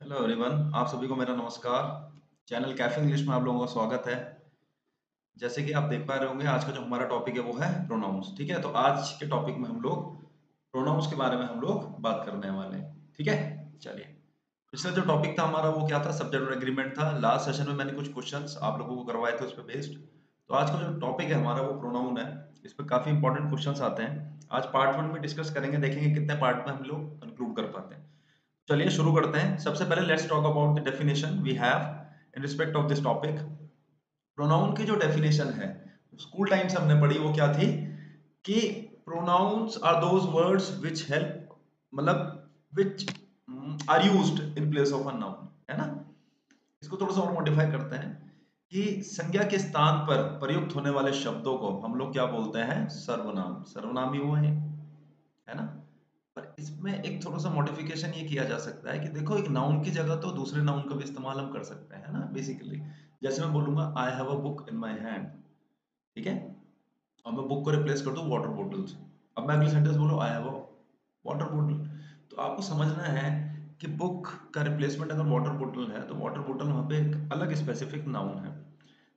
Hello everyone, आप सभी को मेरा नमस्कार। चैनल कैफे इंग्लिश में आप लोगों का स्वागत है। जैसे कि आप देख पा रहे होंगे, आज का जो हमारा टॉपिक है वो है प्रोनाउंस। ठीक है, तो आज के टॉपिक में हम लोग प्रोनाउंस के बारे में हम लोग बात करने वाले हैं। ठीक है, चलिए। पिछला जो टॉपिक था हमारा वो क्या था? सब्जेक्ट और एग्रीमेंट था। लास्ट सेशन में मैंने कुछ क्वेश्चंस आप लोगों को करवाए थे उस पर बेस्ड। तो आज का जो टॉपिक है हमारा वो प्रोनाउन है। इस पर काफी इंपॉर्टेंट क्वेश्चंस आते हैं। आज पार्ट 1 में डिस्कस करेंगे, देखेंगे कितने पार्ट में हम लोग कंक्लूड कर पाते हैं। चलिए शुरू करते हैं। सबसे पहले let's talk about the definition we have in respect of this topic. Pronoun की जो डेफिनेशन है स्कूल टाइम से हमने पढ़ी, वो क्या थी कि pronouns are those words which help, मतलब which are used in place of a noun, है ना। इसको थोड़ा सा और मॉडिफाई करते हैं कि संज्ञा के स्थान पर प्रयुक्त होने वाले शब्दों को हम लोग क्या बोलते हैं? सर्वनाम। सर्वनाम ही वो है ना। पर इसमें एक थोड़ा सा मॉडिफिकेशन ये किया जा सकता है कि देखो, एक नाउन की जगह तो दूसरे नाउन का भी इस्तेमाल हम कर सकते हैं, है ना। बेसिकली जैसे मैं बोलूंगा I have a book in my hand, ठीक है, और मैं बुक को रिप्लेस कर दूं वाटर बॉटल से। अब मैं अगले सेंटेंस बोलूं I have a water bottle, तो आपको समझना है कि बुक का रिप्लेसमेंट अगर वाटर बॉटल है तो वाटर बॉटल वहां पे एक अलग स्पेसिफिक नाउन है।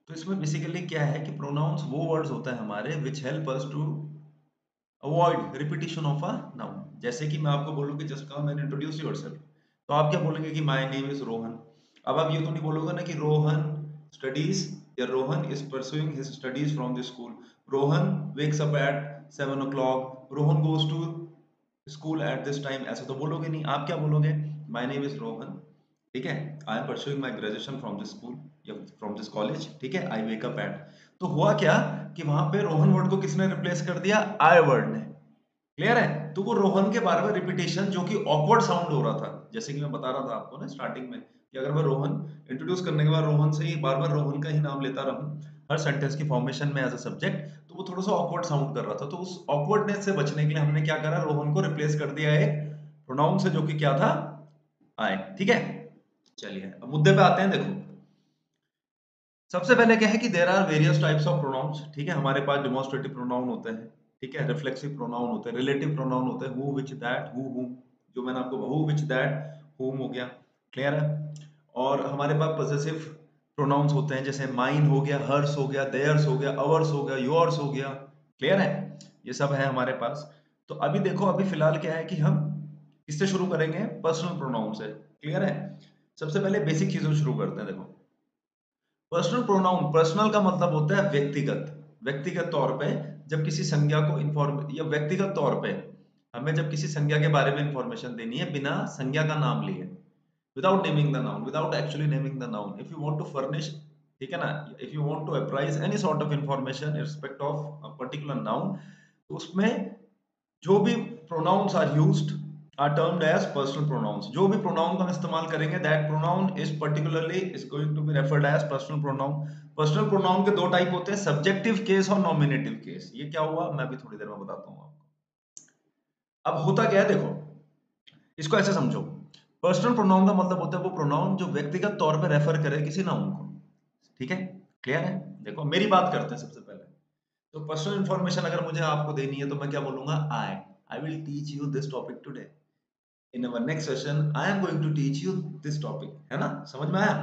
तो इसमें बेसिकली क्या है कि प्रोनाउंस वो वर्ड्स होते हैं हमारे which help us to avoid repetition of a noun. जैसे कि मैं आपको बोलूं कि just come and introduce yourself, तो आप क्या बोलेंगे कि माय नेम इज रोहन। अब आप ये तो नहीं बोलोगे ना कि रोहन स्टडीज या Rohan is pursuing his studies from the school. Rohan wakes up at 7 o'clock, Rohan goes to school at this time, ऐसा तो बोलोगे नहीं। आप क्या बोलोगे? माय नेम इज रोहन, ठीक है, I am pursuing my graduation from this school या फ्रॉम दिस कॉलेज, ठीक है, आई वेक अप एट। तो हुआ क्या कि वहां पे रोहन वर्ड को किसने रिप्लेस कर दिया? आई वर्ड ने। क्लियर है? तो वो रोहन के बारे में रिपीटेशन जो कि ऑकवर्ड साउंड हो रहा था, जैसे कि मैं बता रहा था आपको ना स्टार्टिंग में कि अगर मैं रोहन इंट्रोड्यूस करने के बाद रोहन से ही बार बार रोहन का ही नाम लेता रहूं हर सेंटेंस की फॉर्मेशन में एज अ सब्जेक्ट, तो वो थोड़ा सा ऑकवर्ड साउंड कर रहा था। तो उस ऑकवर्डनेस से बचने के लिए हमने क्या करा? रोहन को रिप्लेस कर दिया एक प्रोनाउन से जो कि क्या था? आई। ठीक है, चलिए अब मुद्दे पे आते हैं। देखो, सबसे पहले क्या है कि there are various types of pronouns. ठीक है, हमारे पास डिमॉन्स्ट्रेटिव प्रोनाउन होते हैं, ठीक है, रिफ्लेक्सिव प्रोनाउन होते हैं, रिलेटिव प्रोनाउन होते हैं, हु विच दैट हु हुम, जो मैंने आपको हु विच दैट हुम हो गया। क्लियर है? और हमारे पास पॉसेसिव प्रोनाउंस होते हैं, जैसे माइन हो गया, हर्स हो गया, देयर्स हो गया, अवर्स हो गया, योर्स हो गया। क्लियर है? ये सब है हमारे पास। तो अभी देखो, अभी फिलहाल क्या है कि हम किससे शुरू करेंगे? पर्सनल प्रोनाउन से। क्लियर है? सबसे पहले बेसिक चीजों से शुरू करते हैं। देखो, पर्सनल प्रोनाउन, पर्सनल का मतलब होता है व्यक्तिगत। व्यक्तिगत तौर पे जब किसी संज्ञा को इन्फॉर्म या व्यक्तिगत तौर पे हमें जब किसी संज्ञा के बारे में इंफॉर्मेशन देनी है बिना संज्ञा का नाम लिए, without naming the noun, without actually naming the noun, if you want to furnish, ठीक है ना, if you want to apprise any sort of information in respect of a particular noun, तो उसमें जो भी pronouns are used are termed as personal pronouns. जो भी pronoun का हम इस्तेमाल करेंगे that pronoun is particularly is going to be referred as personal pronoun. Personal pronoun के दो टाइप होते हैं, सब्जेक्टिव केस और नॉमिनेटिव केस। ये क्या हुआ मैं भी थोड़ी देर में बताता हूँ आपको। अब होता क्या है, देखो, इसको ऐसे समझो। पर्सनल प्रोनाउन का मतलब होता है वो प्रोनाउन जो व्यक्तिगत तौर पर रेफर करे किसी नाउन को। ठीक है, क्लियर है? देखो, मेरी बात करते हैं सबसे पहले। तो पर्सनल इंफॉर्मेशन अगर मुझे आपको देनी है तो मैं क्या बोलूंगा? I will teach you this topic today, in our next session I am going to teach you this topic, है ना। समझ में आया?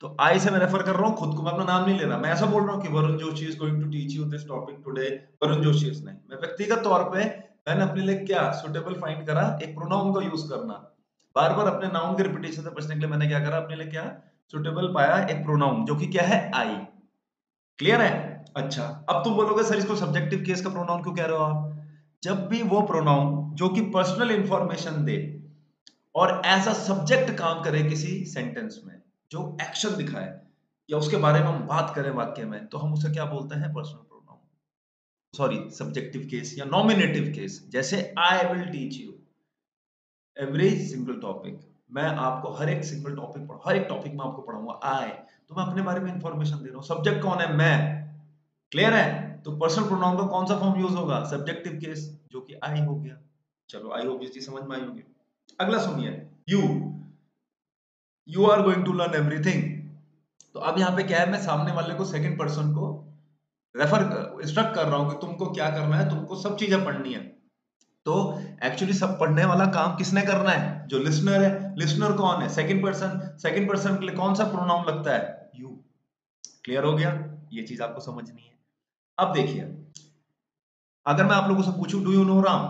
तो आई से मैं रेफर कर रहा हूँ खुद को, मैं अपना नाम नहीं ले रहा। मैं ऐसा बोल रहा हूँ कि Varun Joshi is going to teach you this topic today. Varun Joshi is नहीं, मैं व्यक्तिगत तौर पे मैंने अपने लिए क्या सुटेबल फाइंड करा? एक प्रोनाउन का यूज करना। बार बार अपने नाउन के रिपीटेशन से बचने के लिए मैंने क्या करा? अपने लिए क्या सुटेबल पाया? एक प्रोनाउन जो कि क्या है? आई। क्लियर है? अच्छा, अब तुम बोलोगे सर इसको सब्जेक्टिव केस का प्रोनाउन क्यों कह रहे हो आप? जब भी वो प्रोनाउन जो कि पर्सनल इंफॉर्मेशन दे और एज अ सब्जेक्ट काम करे किसी सेंटेंस में, जो एक्शन दिखाए या उसके बारे में हम बात करें वाक्य में, तो हम उसे क्या बोलते हैं? Personal pronoun. Sorry, subjective case या नॉमिनेटिव केस। जैसे आई will teach you every single topic, मैं आपको हर एक सिंगल टॉपिक हर एक टॉपिक में आपको पढ़ाऊंगा। आई, तो मैं अपने बारे में इंफॉर्मेशन दे रहा हूँ। सब्जेक्ट कौन है? मैं। क्लियर है? तो पर्सनल प्रोनाउन का कौन सा फॉर्म यूज होगा? सब्जेक्टिव केस, जो कि आई हो गया। चलो, आई होप इस चीज समझ में आई होगी। अगला सुनिए, you you are going to learn everything. तो अब यहाँ पे क्या है, मैं सामने वाले को सेकंड पर्सन को रेफर इंस्ट्रक्ट कर रहा हूँ कि तुमको क्या करना है, तुमको सब चीजें पढ़नी है। तो एक्चुअली सब पढ़ने वाला काम किसने करना है? जो लिसनर है। लिसनर कौन है? Second person. सेकंड पर्सन के लिए कौन सा प्रोनाउन लगता है? यू। क्लियर हो गया? ये चीज आपको समझनी है। अब देखिए, अगर मैं आप लोगों से पूछूं डू यू नो राम,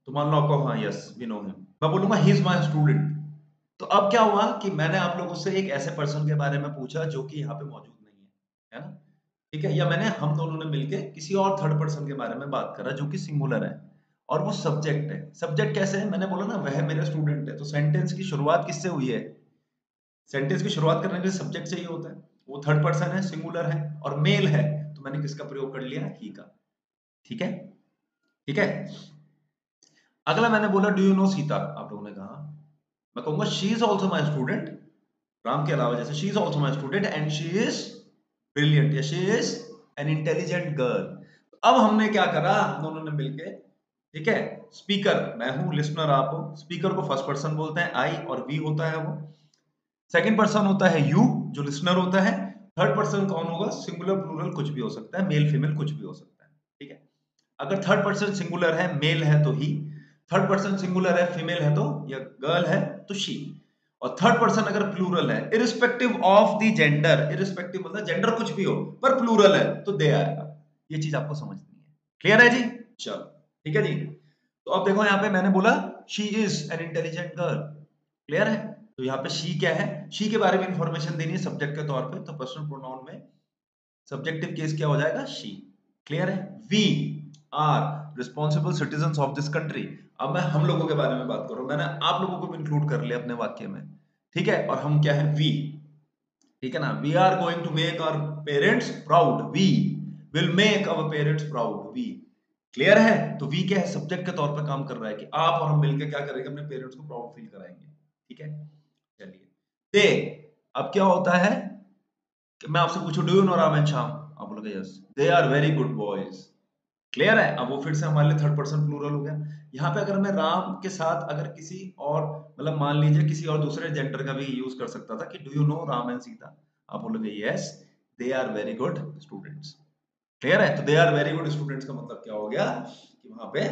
तो मान लो आपको हाँ यस वी नो हिम, मैं बोलूंगा ही इज माय स्टूडेंट। तो अब क्या हुआ कि मैंने आप लोगों से एक ऐसे पर्सन के बारे में पूछा जो कि यहाँ पे मौजूद नहीं है ना? ठीक है, या मैंने हम दोनों ने मिलके किसी और थर्ड पर्सन के बारे में बात करा जो कि सिंगुलर है और वो सब्जेक्ट है। सब्जेक्ट कैसे है? मैंने बोला ना वह मेरा स्टूडेंट है, तो सेंटेंस की शुरुआत किससे हुई है? सेंटेंस की शुरुआत करने के लिए सब्जेक्ट चाहिए होता है। वो थर्ड पर्सन है, सिंगुलर है और मेल है, तो मैंने किसका प्रयोग कर लिया? ही का। ठीक है? ठीक है। अगला मैंने बोला डू यू नो सीता, आप लोगों ने कहा, मैं कहूंगा she is also my student. Ram के अलावा जैसे she is also my student and she is brilliant या she is an intelligent girl. अब हमने क्या करा, हम दोनों ने मिलके, ठीक है, स्पीकर मैं हूं, लिसनर आप हो, स्पीकर को फर्स्ट पर्सन बोलते हैं आई और वी होता है वो। सेकंड पर्सन होता है यू जो लिसनर होता है। थर्ड पर्सन कौन होगा? सिंगुलर प्लूरल कुछ भी हो सकता है, मेल फीमेल कुछ भी हो सकता है। ठीक है, अगर थर्ड पर्सन सिंगुलर है, मेल है तो ही, थर्ड पर्सन सिंगुलर है, फीमेल है तो, या गर्ल है तो शी, और थर्ड पर्सन अगर प्लूरल है irrespective of the gender, irrespective मतलब जेंडर कुछ भी हो पर प्लूरल है तो दे आएगा। ये चीज आपको समझनी है। क्लियर है जी? चलो ठीक है जी। तो अब देखो यहाँ पे मैंने बोला she is an intelligent girl. Clear है? तो यहाँ पे शी क्या है? शी के बारे में इंफॉर्मेशन देनी है सब्जेक्ट के तौर पे, तो पर्सनल प्रोनाउन में सब्जेक्टिव केस क्या हो जाएगा? शी। क्लियर है? We are responsible citizen of this country. अब मैं हम लोगों के बारे में बात कर रहा हूं, मैंने आप लोगों को भी इंक्लूड कर लिया अपने वाक्य में। ठीक है, और हम क्या है? वी। ठीक है ना? We are going to make our parents proud, we will make our parents proud, we. Clear है? तो वी क्या है? सब्जेक्ट के तौर पर काम कर रहा है कि आप और हम मिलकर क्या करेंगे? अपने पेरेंट्स को प्राउड फील कराएंगे। ठीक है, चलिए। दे, अब क्या होता है कि मैं आपसे पूछूं do you know Ram and Shyam, आप बोलोगे yes, they are very good boys. Clear है? अब वो फिर से हमारे लिए थर्ड पर्सन प्लूरल हो गया। यहाँ पे अगर मैं राम के साथ अगर किसी और, मतलब मान लीजिए किसी और दूसरे जेंडर का भी यूज कर सकता था कि do you know Ram and Sita, आप बोलोगे yes they are very good students. Clear है? तो they are very good students का मतलब क्या हो गया कि वहां पे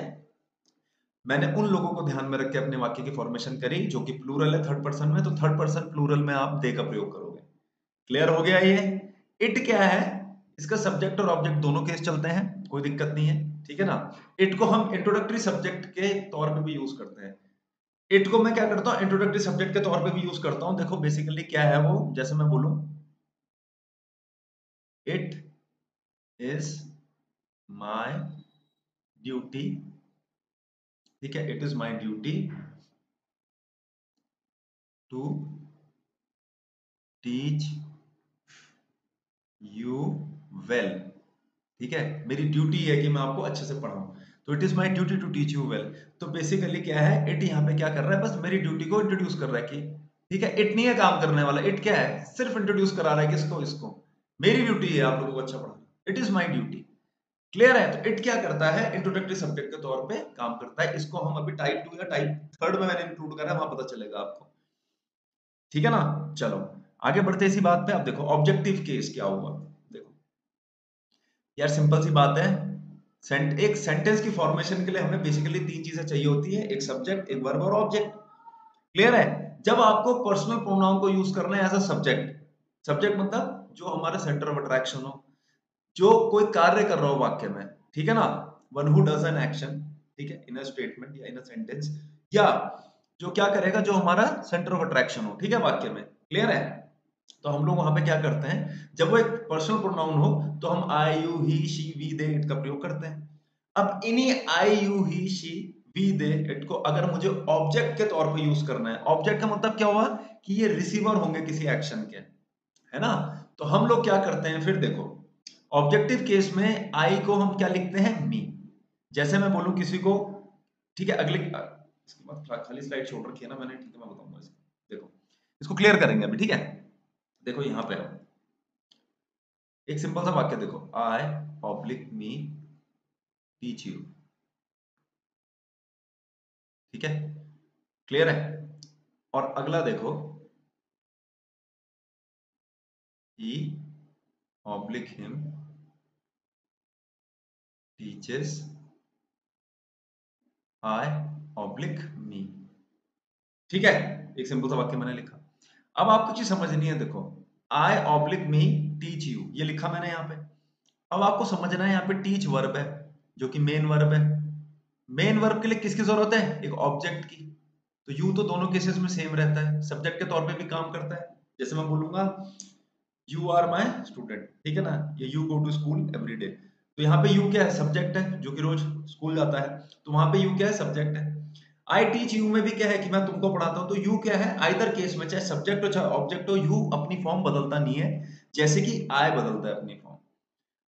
मैंने उन लोगों को ध्यान में रख के अपने वाक्य की फॉर्मेशन करी जो कि प्लूरल है थर्ड पर्सन में, तो थर्ड पर्सन प्लूरल में आप दे का प्रयोग करोगे। क्लियर हो गया ये? इट क्या है? इसका सब्जेक्ट और ऑब्जेक्ट दोनों केस चलते हैं, कोई दिक्कत नहीं है। ठीक है ना? इट को हम इंट्रोडक्टरी सब्जेक्ट के तौर पे भी यूज करते हैं। इट को मैं क्या करता हूँ? इंट्रोडक्टरी सब्जेक्ट के तौर पे भी यूज करता हूँ। देखो बेसिकली क्या है वो, जैसे मैं बोलूं इट इज माय ड्यूटी, ठीक है, it is my duty to teach you well. ठीक है, मेरी ड्यूटी है कि मैं आपको अच्छे से पढ़ाऊं, तो it is my duty to teach you well. तो बेसिकली क्या है, इट यहाँ पे क्या कर रहा है? बस मेरी ड्यूटी को इंट्रोड्यूस कर रहा है कि, ठीक है, इट नहीं है काम करने वाला, इट क्या है? सिर्फ इंट्रोड्यूस करा रहा है किसको? इसको। मेरी ड्यूटी है आप लोगों को अच्छा पढ़ाना, it is my duty. Clear है? तो इट क्या करता है? इंट्रोडक्टरी सब्जेक्ट के तौर पे काम करता है। इसको हम अभी टाइप 2 या टाइप 3 में मैंने इंक्लूड करा है, वहां पता चलेगा आपको। ठीक है ना? चलो आगे बढ़ते इसी बात पे। अब देखो ऑब्जेक्टिव केस क्या हुआ। देखो यार सिंपल सी बात है, एक सेंटेंस की फॉर्मेशन के लिए हमें बेसिकली तीन चीजें चाहिए होती है, एक सब्जेक्ट, एक वर्ब और ऑब्जेक्ट। क्लियर है? जब आपको पर्सनल प्रोनाउन को यूज करना है एज अ सब्जेक्ट, सब्जेक्ट मतलब जो हमारा सेंटर ऑफ अट्रैक्शन हो, जो कोई कार्य कर रहा हो वाक्य में, ठीक है ना, one who does an action, ठीक है, इन अ स्टेटमेंट या इन अ सेंटेंस, या जो क्या करेगा, जो हमारा सेंटर ऑफ अट्रैक्शन हो, ठीक है, वाक्य में। क्लियर है? तो हम लोग वहां पे क्या करते हैं, जब वो एक पर्सनल प्रोनाउन हो तो हम I you he she we they it का प्रयोग करते हैं। अब इन्हीं I you he she we they it को अगर मुझे ऑब्जेक्ट के तौर पे यूज करना है, ऑब्जेक्ट का मतलब क्या हुआ कि ये रिसीवर होंगे किसी एक्शन के, है ना? तो हम लोग क्या करते हैं फिर, देखो ऑब्जेक्टिव केस में आई को हम क्या लिखते हैं? मी। जैसे मैं बोलूं किसी को, ठीक है, अगले इसके बाद खाली स्लाइड छोड़ रखी है ना मैंने, ठीक है मैं बताऊंगा इसको। देखो इसको क्लियर करेंगे अभी, ठीक है? देखो यहाँ पे एक सिंपल सा वाक्य देखो, आई पब्लिक मी टीच यू। ठीक है, क्लियर है? और अगला देखो, ही ऑब्लिक हिम टीचेस आई ऑब्लिक मी। ठीक है, एक सिंपल सा वाक्य मैंने लिखा। अब आपको चीज समझनी है, देखो आई ऑब्लिक मी टीच यू, ये लिखा मैंने यहाँ पे। अब आपको समझना है, यहाँ पे टीच वर्ब है जो कि मेन वर्ब है। मेन वर्ब के लिए किसकी जरूरत है? एक ऑब्जेक्ट की। तो यू तो दोनों केसेस में सेम रहता है, सब्जेक्ट के तौर पे भी काम करता है। जैसे मैं बोलूंगा यू आर माई स्टूडेंट, ठीक है ना, ये you go to school every day. तो यहाँ पे यू क्या है? सब्जेक्ट है, जो कि रोज स्कूल जाता है। तो वहां पे यू क्या है? सब्जेक्ट है। आई टीच यू में भी क्या है कि मैं तुमको पढ़ाता हूँ, तो यू क्या है? आइदर केस में, चाहे सब्जेक्ट हो चाहे ऑब्जेक्ट हो, यू अपनी फॉर्म बदलता नहीं है, जैसे कि आई बदलता है अपनी फॉर्म।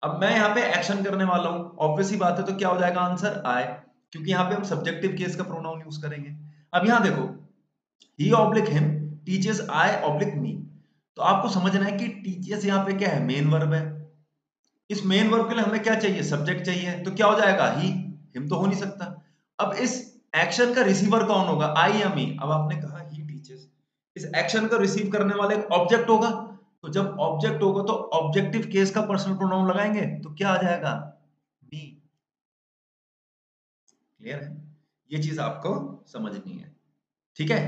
अब मैं यहाँ पे एक्शन करने वाला हूँ, ऑब्वियस ही बात है, तो क्या हो जाएगा आंसर? आई, क्योंकि यहाँ पे हम सब्जेक्टिव केस का प्रोनाउन यूज करेंगे। अब यहाँ देखो, ही ऑब्लिक हिम टीचर्स आई ऑब्लिक मी। तो आपको समझना है कि टीचर्स यहाँ पे क्या है? मेन वर्ब है। इस मेन वर्ब के लिए हमें क्या चाहिए? सब्जेक्ट चाहिए। तो क्या हो जाएगा? ही। हिम तो हो नहीं सकता। अब इस एक्शन का रिसीवर कौन होगा? आई या मी? अब आपने कहा ही टीचर्स, इस एक्शन को रिसीव करने वाला एक ऑब्जेक्ट होगा। तो जब ऑब्जेक्ट होगा तो ऑब्जेक्टिव केस का पर्सनल प्रोनाउन लगाएंगे, तो क्या आ जाएगा? मी। क्लियर है? ये चीज आपको समझनी है, ठीक है।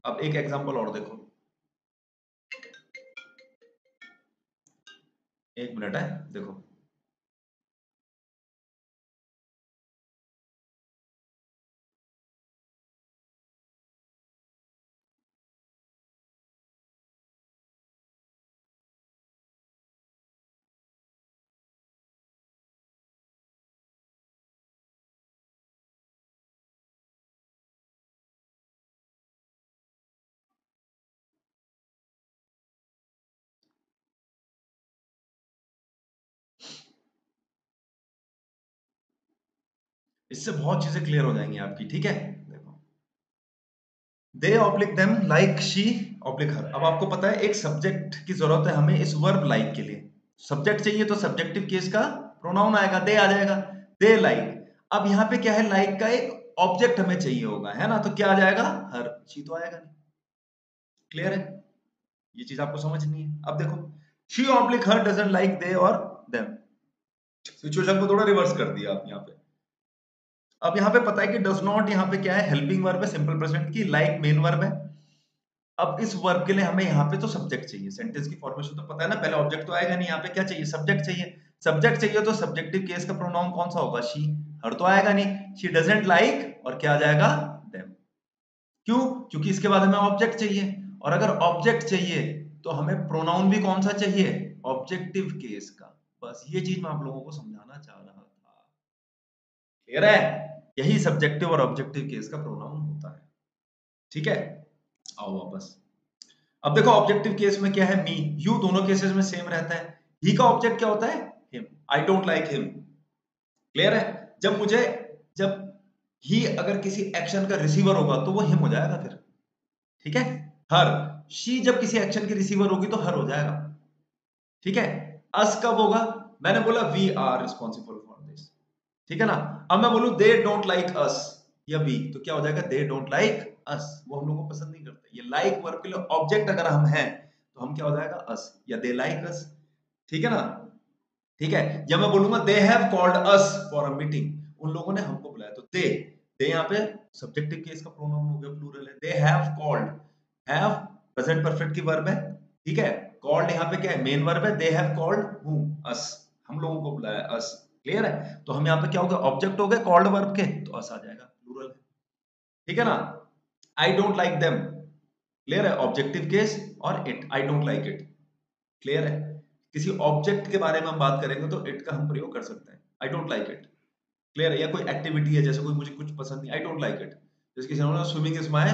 अब एक एग्जांपल और देखो, एक मिनट है, देखो। इससे बहुत चीजें क्लियर हो जाएंगी आपकी, ठीक है। देखो, they oblique them like she oblique her. अब आपको पता है एक सब्जेक्ट की जरूरत है हमें इस वर्ब लाइक के लिए। सब्जेक्ट चाहिए तो सब्जेक्टिव केस का प्रोनाउन आएगा, दे आ जाएगा। They like. अब यहाँ पे क्या है? लाइक का एक ऑब्जेक्ट हमें चाहिए होगा, है ना, तो क्या आ जाएगा? हर। शी तो आएगा नहीं। क्लियर है? ये चीज आपको समझनी है। अब देखो, she oblique her doesn't like they और देम। सिचुएशन को थोड़ा रिवर्स कर दिया आप यहाँ पे। अब यहाँ पे पता है कि डज नॉट यहाँ पे क्या है? हेल्पिंग वर्ब है सिंपल प्रेजेंट की, लाइक मेन वर्ब है। अब इस वर्ब के लिए हमें यहाँ पे तो सब्जेक्ट चाहिए। सेंटेंस की फॉर्मेशन तो पता है ना, पहले ऑब्जेक्ट तो आएगा नहीं, यहाँ पे क्या चाहिए? सब्जेक्ट चाहिए। सब्जेक्ट चाहिए तो सब्जेक्टिव केस का प्रोनाउन कौन सा होगा? शी। हर तो आएगा नहीं। शी डजंट लाइक, और क्या आ जाएगा? देम। क्यों? क्योंकि इसके बाद हमें ऑब्जेक्ट चाहिए, और अगर ऑब्जेक्ट चाहिए तो हमें प्रोनाउन भी कौन सा चाहिए? ऑब्जेक्टिव केस का। बस ये चीज मैं आप लोगों को समझाना चाह रहा था। क्लियर है? यही सब्जेक्टिव और ऑब्जेक्टिव केस का प्रोनाउन होता है, ठीक है। आओ वापस। अब देखो, ऑब्जेक्टिव केस में क्या है? मी। यू दोनों केसेस में सेम रहता है। ही का ऑब्जेक्ट क्या होता है? Him. I don't like him. Clear है? जब ही अगर किसी एक्शन का रिसीवर होगा तो वो हिम हो जाएगा फिर, ठीक है। हर। शी जब किसी एक्शन की रिसीवर होगी तो हर हो जाएगा, ठीक है। अस कब होगा? मैंने बोला we are responsible for this, ठीक है ना। अब मैं बोलूं दे डोंट लाइक अस या वी, तो क्या हो जाएगा? दे डोंट लाइक अस, वो हम लोग को पसंद नहीं करते। ये लाइक वर्ब के लिए ऑब्जेक्ट अगर हम हैं तो हम क्या हो जाएगा? अस या दे लाइक अस, ठीक है ना। ठीक है। जब मैं बोलूंगा दे have called us for a meeting, उन लोगों ने हमको बुलाया, तो दे यहाँ पे सब्जेक्टिव केस का प्रोनाउन हो गया, प्लूरल है। They have called. Have present perfect की वर्ब है, ठीक है। कॉल्ड यहाँ पे क्या है? मेन वर्ब है। They have called who? Us. हम लोगों को बुलाया, अस। क्लियर है? तो हम यहाँ पे क्या हो गया? ऑब्जेक्ट हो गए कॉल्ड वर्ब के, तो अस आ जाएगा, प्लूरल है, ठीक है ना। I don't like them, clear है, ऑब्जेक्टिव केस। और it, I don't like it, clear है। किसी ऑब्जेक्ट के बारे में हम बात करेंगे तो इट का हम प्रयोग कर सकते हैं, I don't like it. Clear है? या कोई एक्टिविटी है, जैसे कोई मुझे कुछ पसंद नहीं, आई डोंट लाइक इट। जैसे किसी ने स्विमिंग इज माय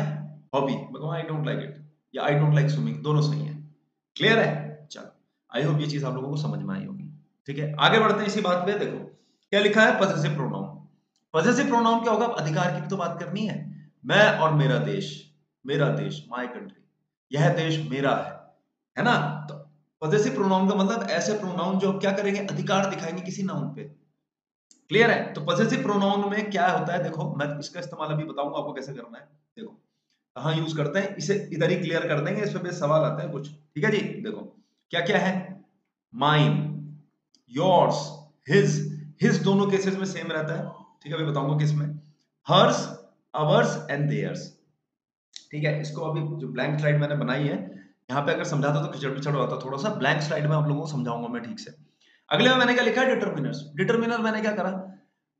हॉबी, मैं कहूँ आई डोंट लाइक इट, या आई डोंट लाइक स्विमिंग, दोनों सही है। क्लियर है? चलो, आई होप ये चीज आप लोगों को समझ में आई होगी, ठीक है। आगे बढ़ते हैं इसी बात पे। देखो क्या लिखा है? Possessive pronoun. पजेसिव प्रोनाउन क्या होगा? अब अधिकार की भी तो बात करनी है। मैं और मेरा देश, मेरा देश, माय कंट्री, यह देश मेरा है ना। तो पजेसिव प्रोनाउन का मतलब ऐसे प्रोनाउन जो क्या करेंगे? अधिकार दिखाएंगे किसी नाउन पे। क्लियर है? तो पजेसिव प्रोनाउन में क्या होता है? देखो मैं इसका इस्तेमाल अभी बताऊंगा आपको कैसे करना है। देखो कहाँ यूज करते हैं इसे, इधर ही क्लियर कर देंगे, इस पे सवाल आते हैं कुछ, ठीक है जी। देखो क्या क्या है? Mine, yours, his. हिज दोनों केसेस में सेम रहता है, ठीक है, अभी बताऊंगा किसमें। Hers ours and theirs. ठीक है, इसको अभी जो ब्लैंक स्लाइड मैंने बनाई है, यहाँ पे अगर समझाता तो खिचड़ पिचड़ होता थोड़ा सा, ब्लैंक स्लाइड में आप लोगों को समझाऊंगा मैं ठीक से। अगले में मैंने क्या लिखा है, डिटर्मिनर्स। डिटर्मिनर मैंने क्या करा,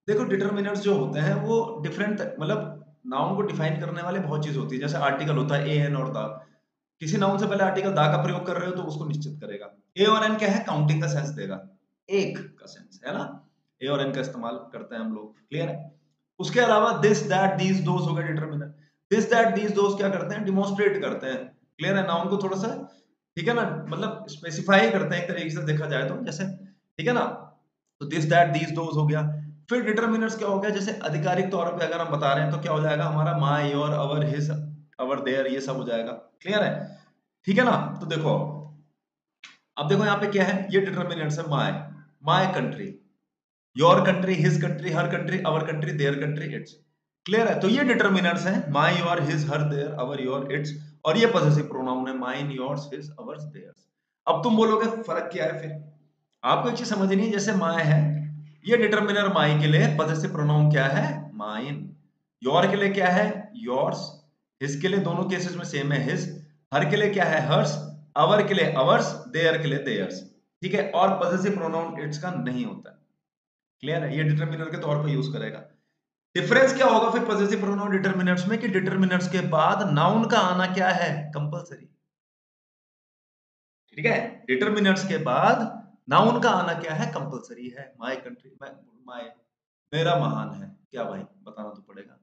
देखो डिटर्मिनर्स जो होते हैं वो डिफरेंट, मतलब नाउन को डिफाइन करने वाले बहुत चीज होती है। जैसे आर्टिकल होता है ए एन और द, किसी नाउन से पहले आर्टिकल दा का प्रयोग कर रहे हो तो उसको निश्चित करेगा। ए और एन क्या है, काउंटिंग का सेंस देगा, एक का सेंस है ना, ए और एन का इस्तेमाल करते हैं हम लोग, क्लियर है। उसके अलावा दिस दैट दीज दोस हो गए डिटर्मिनर। दिस दैट दीज दोस क्या करते हैं, डिमोन्स्ट्रेट करते हैं, क्लियर है, नाउन को थोड़ा सा, ठीक है ना, मतलब स्पेसिफाई करते हैं एक तरीके से देखा जाए तो, जैसे, ठीक है ना। तो दिस दैट दीज दोस हो गया। फिर डिटर्मिनर्स क्या हो गया, जैसे आधिकारिक तौर पे अगर हम बता रहे हैं तो क्या हो जाएगा हमारा, my, your, our, his, our, their, ये सब हो जाएगा, क्लियर है, ठीक है ना। तो देखो, अब देखो यहाँ पे क्या है, ये डिटर्मिनेंट्स है, my, my country, your country, his country, her country, our country, their country, its, clear है। तो ये डिटर्मिनेंट्स हैं, my, your, his, her, their, our, your, its, और ये पॉसेसिव प्रोनाउन है, mine, yours, his, ours, theirs. अब तुम बोलोगे फर्क क्या है, फिर आपको एक चीज समझनी है, जैसे माय है, ये डिटर्मिनर माई के लिए पॉसेसिव प्रोनाउन क्या है, माइन, योर के लिए क्या है, योर्स, हिज के लिए दोनों केसेस में सेम है, हिज, हर के लिए क्या है, हर्स, अवर के लिए अवर्स, देयर के लिए देयर्स, ठीक है। और पॉसेसिव प्रोनाउन इट्स का नहीं होता, क्लियर है, ये डिटर्मिनर के तौर पर यूज करेगा। डिफरेंस क्या होगा फिर पॉसेसिव प्रोनाउन डिटर्मिनर्स में, कि डिटर्मिनर्स के बाद नाउन का आना क्या है, कंपलसरी, ठीक है। डिटर्मिनर्स के बाद नाउन का आना क्या है, कंपलसरी है। माय कंट्री, माय, मेरा महान है, क्या भाई बताना तो पड़ेगा,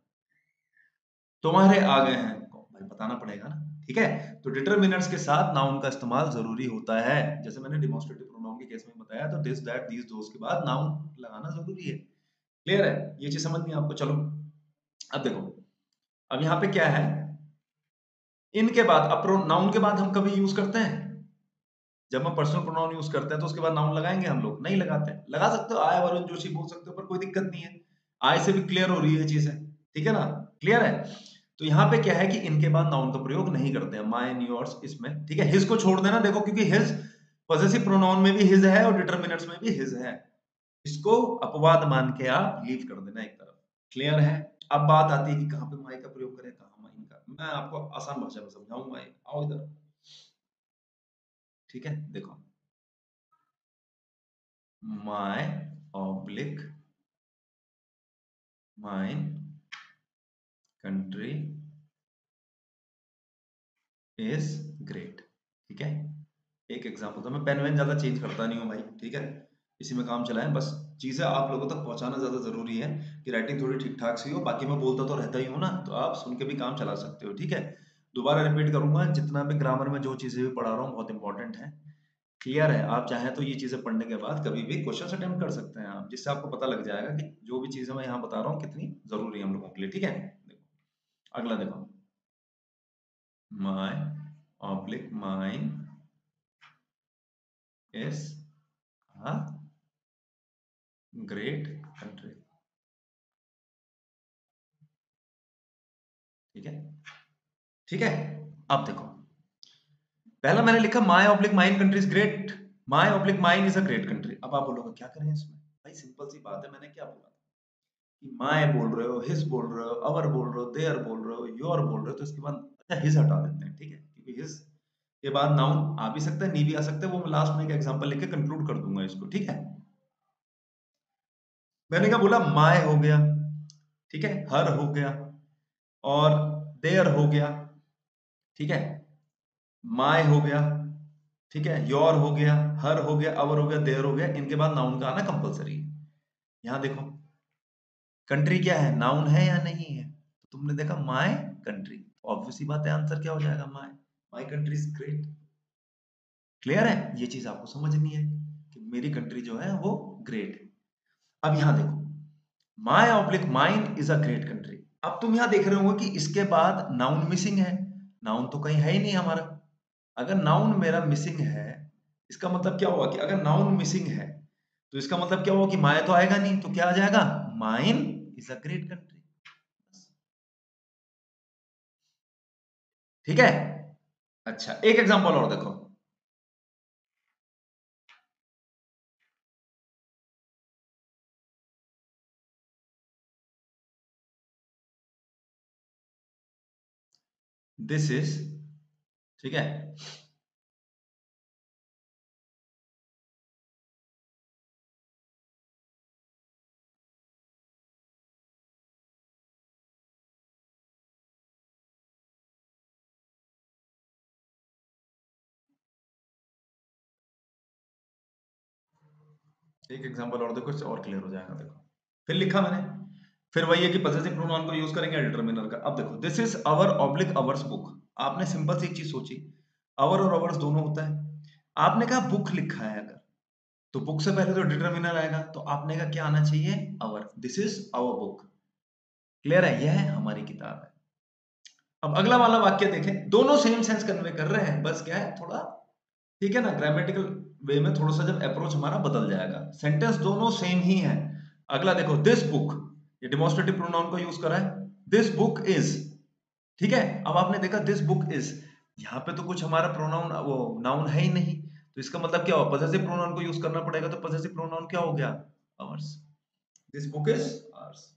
तुम्हारे आगे हैं, भाई बताना पड़ेगा ना, ठीक है। तो डिटर्मिनर्स के साथ नाउन का इस्तेमाल जरूरी होता है, जैसे मैंने डिमोन्स्ट्रेटिव प्रोनाउन के केस में बताया, तो दिस दैट दीस दोस के बाद नाउन लगाना जरूरी है, क्लियर है, ये चीज समझ नहीं आपको। चलो अब देखो, अब यहाँ पे क्या है, इनके बाद, अब नाउन के बाद हम कभी यूज करते हैं, जब हम पर्सनल प्रोनाउन यूज करते हैं तो उसके बाद नाउन लगाएंगे हम लोग, नहीं लगाते। लगा सकते हो, आय वरुण जोशी बोल सकते हो, पर कोई दिक्कत नहीं है, आय से भी क्लियर हो रही है चीजें, ठीक है ना, क्लियर है। तो यहाँ पे क्या है कि इनके बाद नाउन का प्रयोग नहीं करते हैं, माइन, योर्स, इसमें, ठीक है। हिज को छोड़ देना, देखो क्योंकि हिज पॉसेसिव प्रोनाउन में भी हिज है और डिटर्मिनेंट्स में भी हिज है, इसको अपवाद मान के आप लीव कर देना एक तरफ, क्लियर है। अब बात आती है कि कहाँ पे माई का प्रयोग करें, कहाँ माइन का, मैं आपको आसान भाषा में समझाऊंगा, आओ इधर, ठीक है। देखो, my oblique mine country is great, ठीक है। एक एग्जांपल, तो मैं पेन वेन ज्यादा चेंज करता नहीं हूँ भाई, ठीक है, इसी में काम चलाएं बस, चीजें आप लोगों तक पहुंचाना ज्यादा जरूरी है, कि राइटिंग थोड़ी ठीक ठाक सी हो, बाकी मैं बोलता तो रहता ही हूँ ना, तो आप सुन के भी काम चला सकते हो, ठीक है। दोबारा रिपीट करूंगा, जितना भी ग्रामर में जो चीजें भी पढ़ा रहा हूँ बहुत इंपॉर्टेंट है, क्लियर है। आप चाहें तो ये चीजें पढ़ने के बाद कभी भी क्वेश्चन अटेम्प्ट कर सकते हैं आप, जिससे आपको पता लग जाएगा कि जो भी चीजें मैं यहाँ बता रहा हूँ कितनी जरूरी है हम लोगों के लिए, ठीक है। देखो, अगला देखो, my oblique mine is a great country, ठीक है, ठीक है। अब देखो, पहला मैंने लिखा my oblique mine country is great, my oblique mine is a great country. अब आप बोलोगे क्या करें इसमें, भाई सिंपल सी बात है, मैंने क्या बोला था कि माय बोल रहे हो, हिज बोल रहे हो, अवर बोल रहे हो, देयर बोल रहे हो, योर बोल रहे हो, तो इसके बाद अच्छा हिज हटा देते हैं, ठीक है, क्योंकि हिज के बाद नाउन आ भी सकता है, नहीं भी आ सकता है, वो मैं लास्ट में एक एग्जांपल लेके कंक्लूड कर दूंगा इसको, ठीक है। मैंने क्या बोला, माय हो गया, ठीक है, हर हो गया, और देयर हो गया, ठीक है, माय हो गया, ठीक है, योर हो गया, हर हो गया, अवर हो गया, देयर हो गया, इनके बाद नाउन का आना कंपलसरी है। यहां देखो, कंट्री क्या है, नाउन है या नहीं है, तो तुमने देखा माय कंट्री, ऑब्वियस सी बात है, आंसर क्या हो जाएगा, my, my country is great, clear है, ये चीज आपको समझनी है कि मेरी कंट्री जो है वो ग्रेट है। अब यहां देखो, my oblique mine is a great country. अब तुम यहां देख रहे हो कि इसके बाद नाउन मिसिंग है, नाउन तो कहीं है ही नहीं हमारा। अगर नाउन मेरा मिसिंग है, इसका मतलब क्या हुआ कि अगर नाउन मिसिंग है तो इसका मतलब क्या हुआ कि माय तो आएगा नहीं, तो क्या आ जाएगा, mine is a great country, ठीक है। अच्छा, एक एग्जांपल और देखो, दिस इज, ठीक है, एक एग्जांपल और देखो, इससे और क्लियर हो जाएगा। देखो फिर लिखा मैंने, फिर वही है कि पजेसिव प्रोनाउन को यूज करेंगे डिटरमिनर का। अब देखो, this is our oblique ours book. आपने सिंपल सी एक चीज सोची, आवर और आवर्स दोनों होता है। आपने कहा बुक लिखा है अगर, तो बुक से पहले तो डिटरमिनर आएगा, तो आपने कहा क्या आना चाहिए, our. This is our book. Clear है, यह है हमारी किताब है। अब अगला वाला वाक्य देखें, दोनों सेम सेंस कन्वे कर रहे हैं, बस क्या है थोड़ा, ठीक है ना, ग्रामेटिकल वे में थोड़ा सा जब अप्रोच हमारा बदल जाएगा, सेंटेंस दोनों सेम ही है। अगला देखो, दिस बुक, ये डिमॉन्स्ट्रेटिव प्रोनाउन को यूज करा है, दिस बुक इज, ठीक है। अब आपने देखा दिस बुक इज, यहाँ पे तो कुछ हमारा प्रोनाउन वो नाउन है ही नहीं, तो इसका मतलब क्या हुआ, पजेसिव प्रोनाउन को यूज करना पड़ेगा, तो पजेसिव प्रोनाउन क्या हो गया, hours. This book is ours.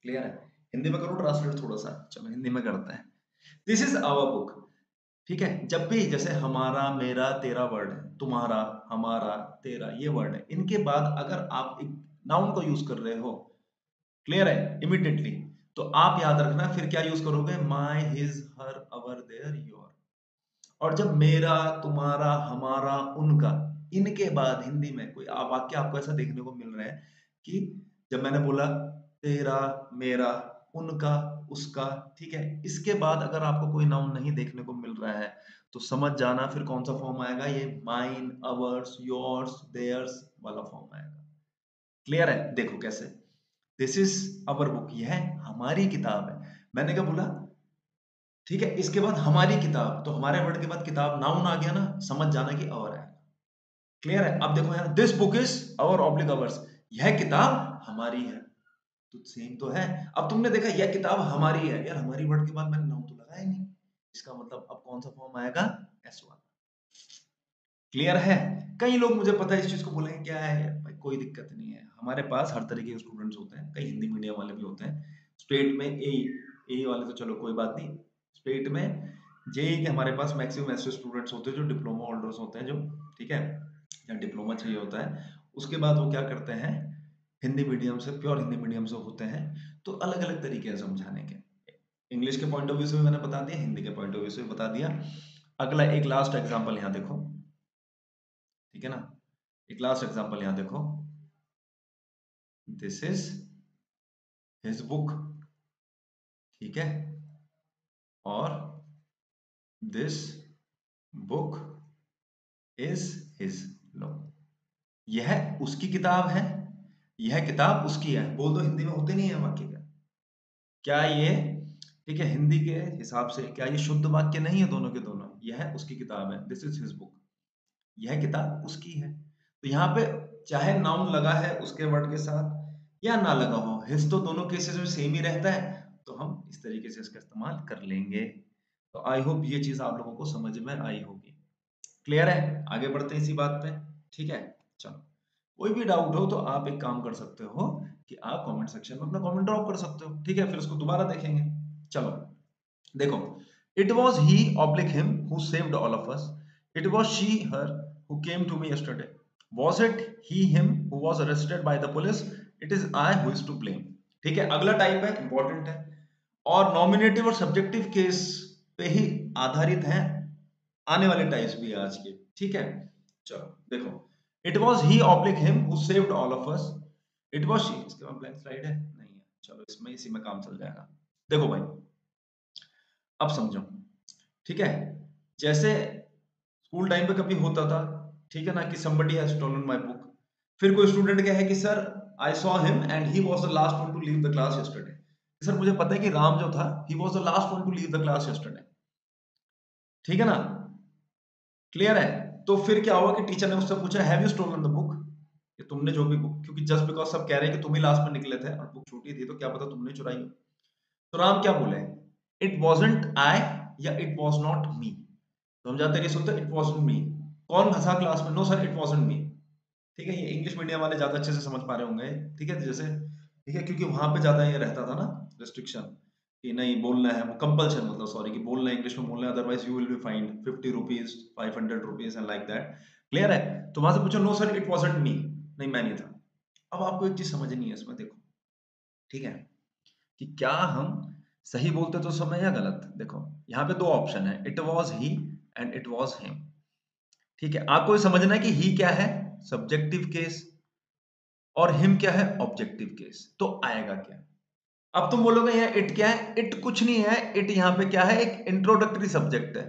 Clear है, हिंदी में करो ट्रांसलेट थोड़ा सा, चलो हिंदी में करते हैं। दिस इज आवर बुक, ठीक है। जब भी जैसे हमारा, मेरा, तेरा वर्ड है, तुम्हारा, हमारा, तेरा, ये वर्ड है, इनके बाद अगर आप एक नाउन को यूज कर रहे हो, क्लियर है, इमिडिएटली, तो आप याद रखना फिर क्या यूज करोगे, my, his, her, our, their, your. और जब मेरा, तुम्हारा, हमारा, उनका, इनके बाद हिंदी में कोई वाक्य आपको ऐसा देखने को मिल रहा है कि जब मैंने बोला तेरा, मेरा, उनका, उसका, ठीक है, इसके बाद अगर आपको कोई नाउन नहीं देखने को मिल रहा है, तो समझ जाना फिर कौन सा फॉर्म आएगा, ये माइन, अवर्स, योर्स, देयर्स वाला फॉर्म आएगा। क्लियर है, देखो कैसे, दिस इज अवर बुक, यह हमारी किताब है। मैंने क्या बोला, ठीक है, इसके बाद हमारी किताब, तो हमारे वर्ड के बाद किताब नाउन आ गया ना, समझ जाना कि अवर है। क्लियर है, अब देखो यार, this book is our oblique ours, यह किताब हमारी है, तो सेम तो है। अब तुमने देखा यह किताब हमारी है, यार हमारी वर्ड के बाद मैंने नाउन तो लगाया ही नहीं, इसका मतलब अब कौन सा फॉर्म आएगा, एस वाला। क्लियर है, कई लोग मुझे पता है इस चीज को बोलेंगे क्या है भाई, कोई दिक्कत नहीं है, हमारे पास हर तरीके के स्टूडेंट्स होते हैं, कई हिंदी मीडियम वाले भी होते हैं, स्टेट में ए वाले तो चलो कोई बात नहीं, स्टेट में जेई के हमारे पास मैक्सिमम ऐसे स्टूडेंट्स होते हैं जो डिप्लोमा होल्डर्स होते हैं, जो, ठीक है, या डिप्लोमा चाहिए होता है, उसके बाद वो क्या करते हैं, हिंदी मीडियम से, प्योर हिंदी मीडियम से होते हैं, तो अलग अलग तरीके हैं समझाने के, इंग्लिश के पॉइंट ऑफ व्यू से भी मैंने बता दिया, हिंदी के पॉइंट ऑफ व्यू से भी बता दिया। अगला एक लास्ट एग्जाम्पल यहाँ देखो, ठीक है ना, एक लास्ट एग्जांपल यहां देखो, दिस इज हिज बुक, ठीक है, और दिस बुक इज हिज, लो, यह उसकी किताब है, यह किताब उसकी है, बोल दो हिंदी में होते नहीं है वाक्य का, क्या ये, ठीक है, हिंदी के हिसाब से क्या ये शुद्ध वाक्य नहीं है, दोनों के दोनों, यह उसकी किताब है, दिस इज हिज बुक, यह किताब उसकी है। तो यहाँ पे चाहे नाउन लगा है उसके वर्ड के साथ या ना लगा हो, हिज तो दोनों केसेस में सेम ही रहता है, तो हम इस तरीके से इसका इस्तेमाल कर लेंगे। तो आई होप ये चीज आप लोगों को समझ में आई होगी। क्लियर है, आगे बढ़ते हैं इसी बात पे, ठीक है। चलो, कोई भी डाउट हो तो आप एक काम कर सकते हो कि आप कमेंट सेक्शन में अपना कमेंट ड्रॉप कर सकते हो, ठीक है, फिर उसको दोबारा देखेंगे। चलो देखो, it was he oblique him who saved all of us, it was she her who came to me yesterday, was it he him who was arrested by the police, it is I who is to blame. ठीक है, अगला type है, important है, और nominative और subjective case पे ही आधारित है, आने वाले टाइप्स भी है आज के, ठीक है। चलो देखो, it was he oblique him who saved all of us, it was she, इसके बाद ब्लैंक स्लाइड है नहीं है, चलो इसमें इसी में काम चल जाएगा। देखो भाई, अब समझो, ठीक है, जैसे स्कूल टाइम पे कभी होता था, ठीक है ना, कि somebody has stolen my book, फिर कोई स्टूडेंट क्या है कि sir I saw him and he was the last one to leave the class yesterday, sir मुझे पता है कि राम जो था he was the last one to leave the class yesterday, ठीक है ना, क्लियर है। तो फिर क्या हुआ कि टीचर ने उससे पूछा have you stolen the book, कि तुमने जो भी बुक, क्योंकि जस्ट बिकॉज सब कह रहे हैं कि तुम ही लास्ट में निकले थे और बुक छोटी थी, तो क्या पता तुमने चुराई हो, तो राम क्या बोले, इट वॉजंट आई, या इट वॉज नॉट मी, तो हम जाते नहीं सुनते इट वॉजंट मी, कौन हंसा क्लास में, नो सर इट वॉजंट मी, ठीक है, ये इंग्लिश मीडियम वाले ज्यादा अच्छे से समझ पा रहे होंगे, ठीक है, जैसे, ठीक है, क्योंकि वहां पे ज्यादा ये रहता था ना रिस्ट्रिक्शन, कि नहीं बोलना है, वो कंपल्शन मतलब सॉरी कि बोलना है, इंग्लिश में बोलना है, otherwise you will be find 50 rupees 500 rupees and like that. Clear है? तो वहां से पूछो नो सर इट वाजंट मी, नहीं मैं नहीं था। अब आपको एक चीज समझनी है इसमें, देखो ठीक है, कि क्या हम सही बोलते तो समय या गलत। देखो यहाँ पे दो ऑप्शन है, it was he and it was him. ठीक है, आपको ये समझना है कि ही क्या है, सब्जेक्टिव केस, और हिम क्या है, ऑब्जेक्टिव केस। तो आएगा क्या? अब तुम बोलोगे यार इट क्या है, इट कुछ नहीं है, इट यहाँ पे क्या है, एक इंट्रोडक्टरी सब्जेक्ट है।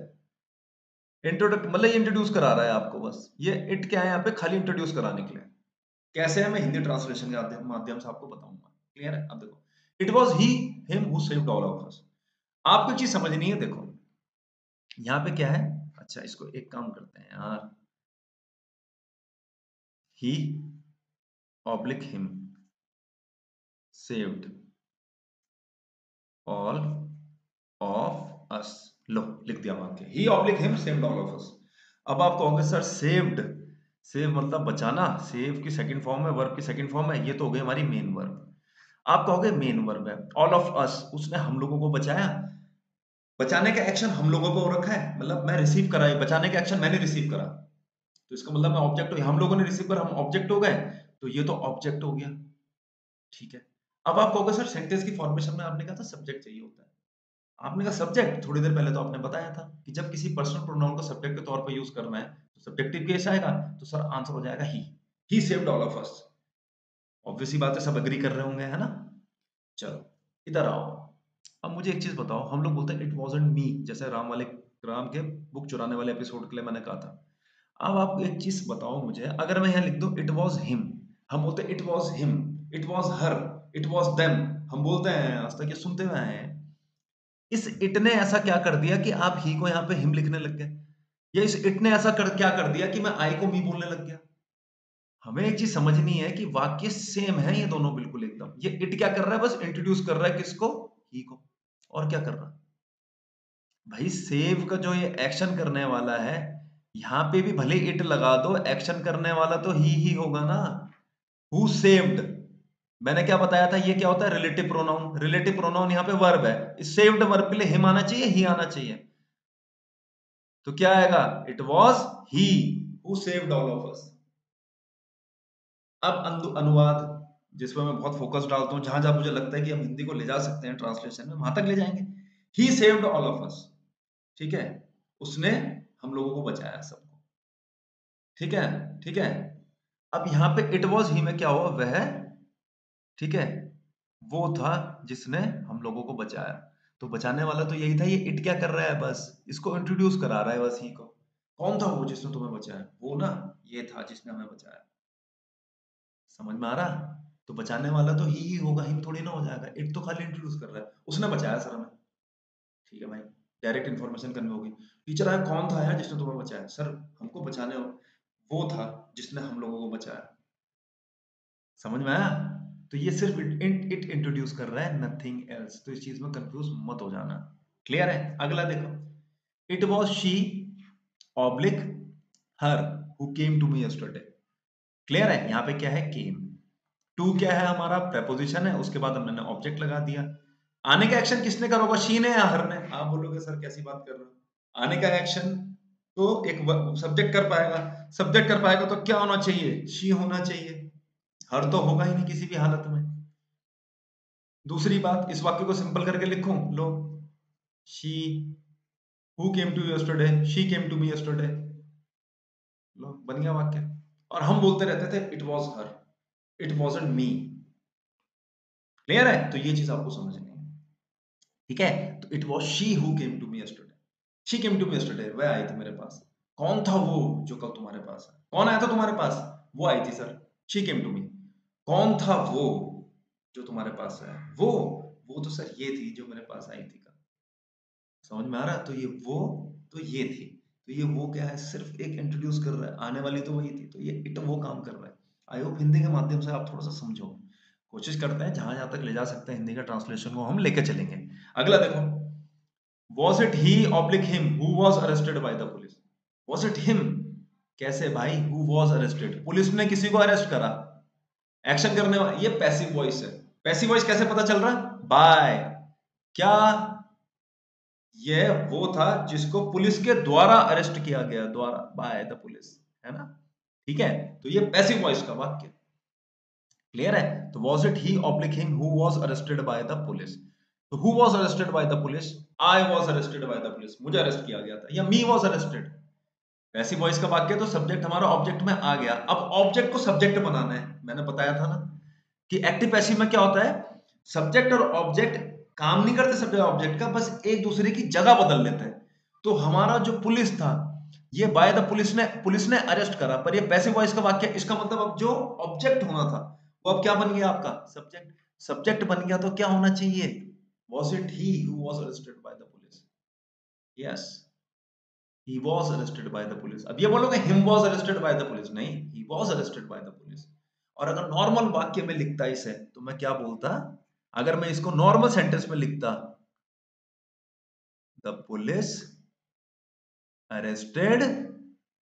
इंट्रोडक्ट मतलब इंट्रोड्यूस करा रहा है आपको, बस ये इट क्या है यहाँ पे, खाली इंट्रोड्यूस कराने के लिए। कैसे है, मैं हिंदी ट्रांसलेशन के माध्यम से आपको बताऊंगा। क्लियर है? अब देखो, it was he him who saved all of अस। आपको चीज समझनी है, देखो यहाँ पे क्या है। अच्छा इसको एक काम करते हैं यार, he oblique him saved all of us. लो लिख दिया वाक्य, he oblique him saved all of us. अब आप कहोगे सर सेव्ड, सेव मतलब बचाना, सेव की सेकंड फॉर्म है, वर्ब की सेकंड फॉर्म है, ये तो हो गई हमारी मेन वर्ब। आप कहोगे मेन वर्ब है, ऑल ऑफ अस, उसने हम लोगों को बचाया। बचाने का एक्शन हम लोगों पे हो रखा है, मतलब मैं रिसीव करा, बचाने का एक्शन मैंने रिसीव करा, तो इसका मतलब मैं ऑब्जेक्ट हो, हम लोगों ने रिसीव करा, हम ऑब्जेक्ट हो गए, तो ये तो ऑब्जेक्ट हो गया। ठीक है, अब आप कहोगे सर सेंटेंस की फॉर्मेशन में आपने कहा था सब्जेक्ट चाहिए होता है। आपने कहा सब्जेक्ट, थोड़ी देर पहले तो आपने बताया था कि जब किसी पर्सनल प्रोनाउन को सब्जेक्ट के तौर पर यूज करना है तो सब्जेक्टिव केस आएगा, तो सर आंसर हो जाएगा he saved all of us. Obvious सी बात है, सब एग्री कर रहे होंगे, है ना? चलो इधर आओ। अब मुझे एक चीज बताओ, हम लोग बोलते हैं इट वॉजंट मी, जैसे राम के बुक चुराने वाले एपिसोड के लिए मैंने कहा था। अब आप एक चीज बताओ मुझे, अगर मैं यहाँ लिख दूं इट वॉज हिम, हम बोलते हैं it was him, it was her, it was them, हम बोलते हैं, आज तक ये सुनते हुए आए हैं। इस इट ने ऐसा क्या कर दिया कि आप ही को यहाँ पे हिम लिखने लग गए, या इस इट ने ऐसा क्या कर दिया कि मैं आई को मी बोलने लग गया? हमें एक चीज समझनी है कि वाक्य सेम है ये दोनों, बिल्कुल एकदम। ये इट क्या कर रहा है, बस इंट्रोड्यूस कर रहा है किसको, ही को। और क्या कर रहा है भाई, सेव का जो ये एक्शन करने वाला है, यहाँ पे भी भले इट लगा दो, एक्शन करने वाला तो ही होगा ना। हु सेव्ड, मैंने क्या बताया था, ये क्या होता है, रिलेटिव प्रोनाउन। रिलेटिव प्रोनाउन यहाँ पे वर्ब है, इस सेव्ड वर्ब के लिए हिम आना चाहिए, ही आना चाहिए। तो क्या आएगा, it was he who saved all of us. अब अनुवाद, जिसमें मैं बहुत फोकस डालता हूँ, जहां जहां मुझे लगता है कि हम हिंदी को ले जा सकते हैं ट्रांसलेशन में, वहां तक ले जाएंगे। ही सेव्ड ऑल ऑफ अस, ठीक है, उसने हम लोगों को बचाया, सबको। ठीक है, ठीक है। अब यहाँ पे इट वॉज ही में क्या हुआ, वह, ठीक है, वो था जिसने हम लोगों को बचाया। तो बचाने वाला तो यही था, ये इट क्या कर रहा है, बस इसको इंट्रोड्यूस करा रहा है, बस ही को। कौन था वो जिसने तुम्हें बचाया, वो ना, ये था जिसने हमें बचाया। समझ में आ रहा? तो बचाने वाला तो ही होगा, हिम थोड़ी ना हो जाएगा, इट तो खाली इंट्रोड्यूस कर रहा है, उसने बचाया सर हमें। ठीक है भाई, डायरेक्ट इन्फॉर्मेशन कन्वे होगी। टीचर आया, कौन था यार जिसने तुम्हें बचाया? सर हमको बचाने वो था जिसने हम लोगों को बचाया। समझ में आया? तो ये सिर्फ इट इंट्रोड्यूस कर रहा है, नथिंग एल्स। तो इस चीज में कंफ्यूज मत हो जाना। क्लियर है? अगला देखो, it was she oblique her who came to me yesterday. Clear है? यहाँ पे क्या है, केम। टू क्या है, हमारा प्रेपोजिशन है, उसके बाद हमने ऑब्जेक्ट लगा दिया। आने का एक्शन किसने करा होगा, शी ने या हर ने? आप बोलोगे सर कैसी बात कर रहे हो, आने का एक्शन तो एक सब्जेक्ट कर पाएगा, सब्जेक्ट कर पाएगा तो क्या होना चाहिए, शी होना चाहिए, हर तो होगा ही नहीं किसी भी हालत में। दूसरी बात, इस वाक्य को सिंपल करके लिखूं, लो, she who came to yesterday, she came to me yesterday, लो बन गया वाक्य। और हम बोलते रहते थे it was her, it wasn't me. Clear है? तो ये चीज आपको समझनी है। ठीक है, तो it was she who came to me yesterday, she came to me yesterday, वह आई थी मेरे पास। कौन था वो जो कल तुम्हारे पास है, कौन आया था तुम्हारे पास, वो आई थी sir, she came to me. कौन था वो जो तुम्हारे पास है, वो तो सर ये थी जो मेरे पास आई थी कल। समझ में आ रहा है? तो ये वो, तो ये थी, तो ये वो क्या है, सिर्फ एक इंट्रोड्यूस कर रहा है, आने वाली तो वही थी, तो ये इट वो काम कर रहा है। आई होप हिंदी के माध्यम से आप थोड़ा सा समझो। कोशिश करते हैं जहां जहां तक ले जा सकते हैं हिंदी का ट्रांसलेशन को हम लेके चलेंगे। अगला देखो, was it he oblique him who was arrested by the police. Was it him, कैसे भाई, हु वॉज अरेस्टेड, पुलिस ने किसी को अरेस्ट करा, एक्शन करने वाला, ये पैसिव वॉइस है। पैसिव वॉइस कैसे पता चल रहा है, बाय, क्या यह वो था जिसको पुलिस के द्वारा अरेस्ट किया गया, द्वारा, बाय द पुलिस, है ना? ठीक है, तो ये पैसिव वॉइस का वाक्य, क्लियर है? तो was it he oblique him who was arrested by the police? तो who was arrested by the police? I was arrested by the police, मुझे अरेस्ट किया गया था, या me was arrested. Passive voice का वाक्य, तो सब्जेक्ट हमारा ऑब्जेक्ट में आ गया। अब ऑब्जेक्ट को सब्जेक्ट बनाना है, मैंने बताया था ना कि एक्टिव पैसिव में क्या होता है, सब्जेक्ट और ऑब्जेक्ट काम नहीं करते सब्जेक्ट ऑब्जेक्ट का, बस एक दूसरे की जगह बदल लेते हैं। तो हमारा जो पुलिस था, ये बाय द पुलिस ने अरेस्ट करा, पर ये पैसिव वॉइस का वाक्य, इसका मतलब अब जो ऑब्जेक्ट होना था वो अब क्या बन गया, आपका सब्जेक्ट। सब्जेक्ट बन गया तो क्या होना चाहिए, was it he who was arrested by the police? Yes, he was arrested by the police। अब ये बोलोगे him was arrested by the police, नहीं, he was arrested by the police। और अगर नॉर्मल वाक्य में लिखता इसे, तो मैं क्या बोलता, अगर मैं इसको नॉर्मल सेंटेंस में लिखता, द पुलिस अरेस्टेड,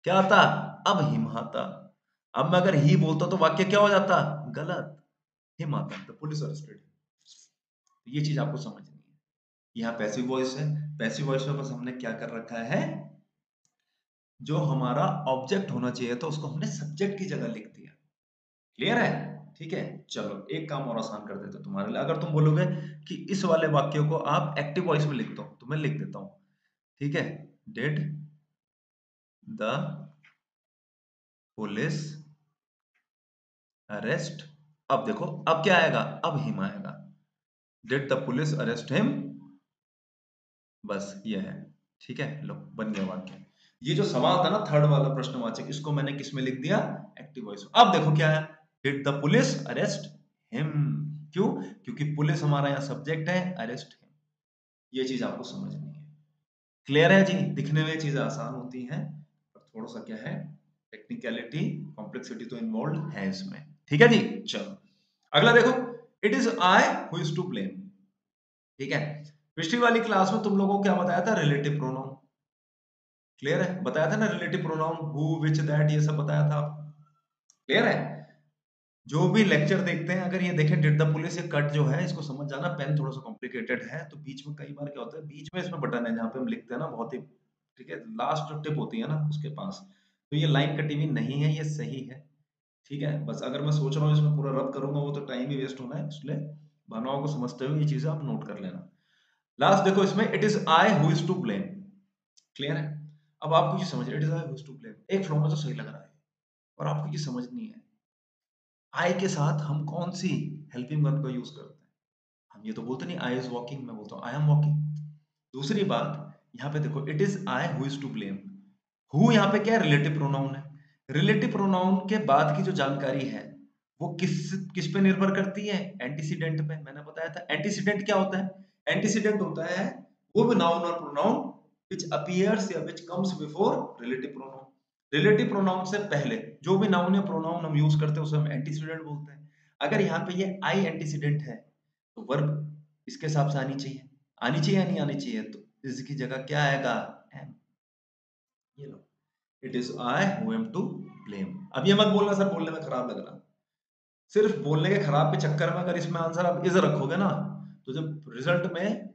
क्या आता, अब हिम आता। अब मैं अगर ही बोलता तो वाक्य क्या हो जाता, गलत, हिम आता, द पुलिस अरेस्टेड। ये चीज आपको समझनी है। यहाँ पैसिव वॉइस है, पैसिव वॉइस में बस हमने क्या कर रखा है, जो हमारा ऑब्जेक्ट होना चाहिए तो उसको हमने सब्जेक्ट की जगह लिख दिया। क्लियर है? ठीक है, चलो एक काम और आसान कर देते तुम्हारे लिए। अगर तुम बोलोगे कि इस वाले वाक्य को आप एक्टिव वॉइस में लिख दो, तो मैं लिख देता हूं, ठीक है। डिड द पुलिस अरेस्ट, अब देखो अब क्या आएगा, अब हिम आएगा। Did the police arrest him, बस ये है। ठीक है, लो बन गया वाक्य। ये जो सवाल था ना थर्ड वाला प्रश्नवाचक, इसको मैंने किस में लिख दिया, एक्टिव वॉइस में। अब देखो क्या है, did the police arrest him, क्यों, क्योंकि पुलिस हमारा यहाँ सब्जेक्ट है, अरेस्ट हिम। ये चीज आपको समझनी है। क्लियर है जी? दिखने में चीजें आसान होती हैं, पर थोड़ा सा क्या है, टेक्निकलिटी, कॉम्प्लेक्सिटी तो इन्वॉल्व है इसमें। ठीक है जी, चलो अगला देखो, it is I who is to blame. ठीक है, पिछली वाली क्लास में तुम लोगों को क्या बताया था, रिलेटिव प्रोनाउन। क्लियर है, बताया था ना, relative pronoun who which that, ये सब बताया था। क्लियर है? जो भी लेक्चर देखते हैं, अगर ये देखें डिड द पुलिस, ये कट जो है इसको समझ जाना, पेन थोड़ा सा कॉम्प्लिकेटेड है, तो बीच में कई बार क्या होता है, बीच में इसमें बटन है जहाँ पे हम लिखते हैं ना, बहुत ही, ठीक है, लास्ट जो टिप होती है ना उसके पास, तो ये लाइन कटी हुई नहीं है, ये सही है। ठीक है, बस अगर मैं सोच रहा हूँ इसमें पूरा रब करूंगा वो तो टाइम ही वेस्ट होना है, इसलिए भावनाओं को समझते हुए ये चीजें आप नोट कर लेना। लास्ट देखो इसमें, it is I who is to blame. Clear है? अब आपको ये समझ, it is I who is to blame, एक फ्लो में तो सही लग रहा है, और आपको ये समझनी है, आई के साथ हम कौन सी हेल्पिंग वर्ब का यूज करते हैं। हम ये तो बोलते नहीं आई इज वॉकिंग, मैं बोलता हूँ आई एम वॉकिंग। दूसरी बात, यहाँ पे देखो it is I who is to blame, who यहाँ पे क्या है, रिलेटिव प्रोनाउन है। रिलेटिव प्रोनाउन के बाद की जो जानकारी है वो किस किस पे निर्भर करती है, एंटीसीडेंट पे। मैंने बताया था एंटीसीडेंट क्या होता है, एंटीसीडेंट होता है वो भी नाउन और प्रोनाउन विच अपीयर्स या which comes before relative pronoun. Relative pronoun से पहले जो भी नाउन या प्रोनाउन हम यूज करते हैं उसे हम एंटीसीडेंट बोलते हैं। अगर यहाँ पे ये आई एंटीसीडेंट है, तो वर्ब इसके हिसाब से आनी चाहिए, आनी चाहिए या नहीं आनी चाहिए, तो इसकी जगह क्या आएगा, एम। ये लो, it is I who am to blame. अब ये मत बोलना सर बोलने में खराब लग रहा, सिर्फ बोलने के खराब के चक्कर में अगर इसमें आंसर आप इज रखोगे ना, तो जब रिजल्ट में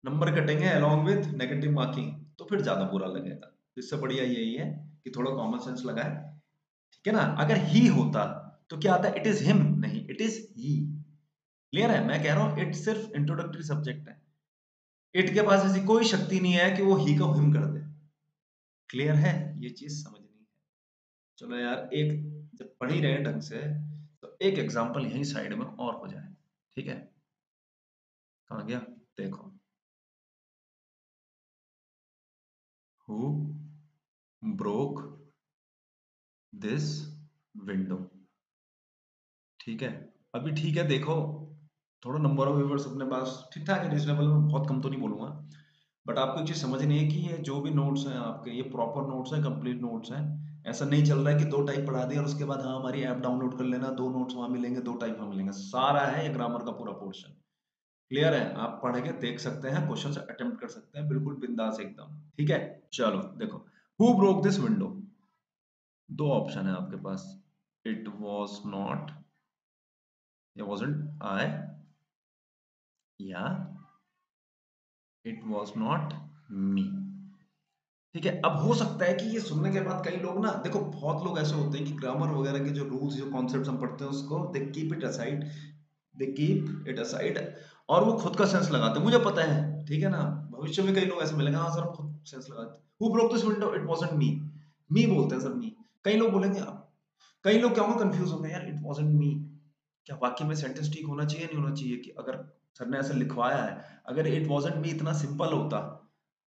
नंबर कटेंगे अलोंग विद नेगेटिव मार्किंग, तो फिर ज्यादा बुरा लगेगा। इससे बढ़िया यही है कि थोड़ा कॉमन सेंस लगाए। ठीक है ना? अगर ही होता तो क्या आता, इट इज हिम, नहीं इट इज ही। क्लियर है? मैं कह रहा हूं इट सिर्फ इंट्रोडक्टरी सब्जेक्ट है, इट के पास ऐसी कोई शक्ति नहीं है कि वो ही को हिम कर दे। क्लियर है? ये चीज समझनी है। चलो यार, एक जब पढ़ ही रहे हैं ढंग से, तो एक एग्जांपल यहीं साइड में और हो जाए। ठीक है, कहाँ गया, देखो, हु ब्रोक दिस विंडो। ठीक है, अभी ठीक है, देखो थोड़ा नंबर ऑफ व्यूवर्स अपने पास ठीक ठाक है, रीजनेबल, में बहुत कम तो नहीं बोलूंगा, बट आपको एक चीज समझनी है कि ये जो भी नोट्स हैं आपके, ये प्रॉपर नोट्स हैं, कंप्लीट नोट्स हैं। ऐसा नहीं चल रहा है कि दो टाइप पढ़ा दिया और उसके बाद हाँ हमारी ऐप डाउनलोड कर लेना, दो नोट्स वहां मिलेंगे, दो टाइप वहां मिलेंगे, सारा है ये ग्रामर का पूरा पोर्शन। क्लियर है? आप पढ़ के देख सकते हैं, क्वेश्चन अटेम्प्ट कर सकते हैं, बिल्कुल बिंदास एकदम। ठीक है, चलो देखो, हु ब्रोक दिस विंडो, दो ऑप्शन है आपके पास, इट वॉज नॉट या वॉजंट आई, या इट वॉज नॉट मी। ठीक है, अब हो सकता है कि ये सुनने के बाद कई लोग ना, देखो बहुत लोग ऐसे होते हैं कि ग्रामर वगैरह के जो रूल्स जो कॉन्सेप्ट्स हम पढ़ते हैं उसको they keep it aside, they keep it aside, और वो खुद का सेंस लगाते हैं। मुझे पता है, ठीक है ना, भविष्य में कई लोग ऐसे मिलेंगे, हाँ सर हम खुद सेंस लगाते हैं, who broke this window, it wasn't me. Me बोलते हैं सर, मी। कई लोग बोलेंगे, कई लोग क्या होंगे, कंफ्यूज होंगे, यार इट वाजंट मी, क्या वाकई में सेंटेंस ठीक होना चाहिए नहीं होना चाहिए, कि अगर सर ने ऐसा लिखवाया है, अगर इट वाजंट मी इतना सिंपल होता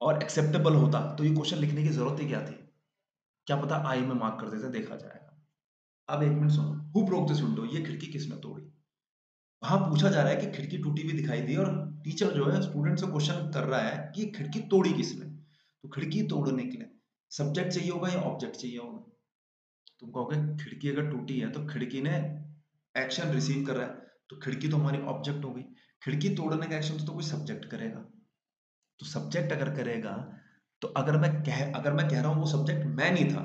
और एक्सेप्टेबल होता तो ये क्वेश्चन लिखने की जरूरत ही क्या थी, क्या पता आई में मार्क कर देते, देखा जाएगा। अब एक मिनट सुनो, हु ब्रोक दिस विंडो, ये खिड़की किसने तोड़ी। वहां पूछा जा रहा है कि खिड़की टूटी हुई दिखाई दी, और टीचर जो है स्टूडेंट से क्वेश्चन कर रहा है कि खिड़की तोड़ी किसने। तो खिड़की तोड़ने के लिए सब्जेक्ट चाहिए होगा या ऑब्जेक्ट चाहिए होगा। तुम कहोगे खिड़की अगर टूटी है तो खिड़की ने एक्शन रिसीव कर रहा है, तो खिड़की तो हमारी ऑब्जेक्ट हो गई। खिड़की तोड़ने का एक्शन तो कोई सब्जेक्ट करेगा, तो सब्जेक्ट अगर करेगा, तो अगर मैं कह रहा हूं वो सब्जेक्ट मैं नहीं था,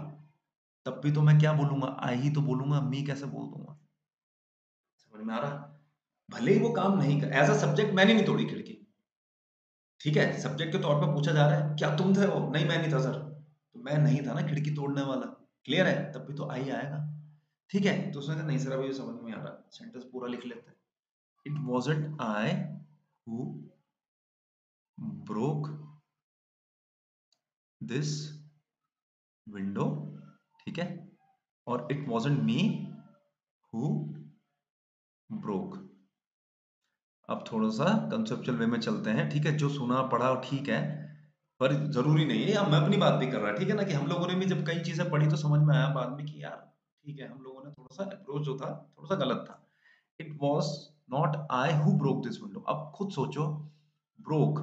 तब भी तो मैं क्या बोलूंगा, आई ही तो बोलूंगा, मी कैसे बोल दूंगा। समझ में आ रहा। भले ही वो काम नहीं कर, एज अ सब्जेक्ट मैंने नहीं तोड़ी खिड़की, ठीक है, सब्जेक्ट के तौर पर पूछा जा रहा है, क्या तुम थे वो, नहीं मैं नहीं था सर, तो मैं नहीं था ना खिड़की तोड़ने वाला। क्लियर है, तब भी तो आई आएगा। ठीक है, तो उसने कहा नहीं सर अभी ये समझ में नहीं आ रहा, सेंटेंस पूरा लिख लेते हैं। It wasn't I who broke this window, ठीक है, और it wasn't me who broke. अब थोड़ा सा कंसेप्चुअल वे में चलते हैं, ठीक है, जो सुना पढ़ा ठीक है, पर जरूरी नहीं है, मैं अपनी बात भी कर रहा, ठीक है ना, कि हम लोगों ने भी जब कई चीजें पढ़ी तो समझ में आया बाद में कि यार ठीक है, हम लोगों ने थोड़ा सा अप्रोच जो था थोड़ा सा गलत था। It was not I who broke this window. अब खुद सोचो, ब्रोक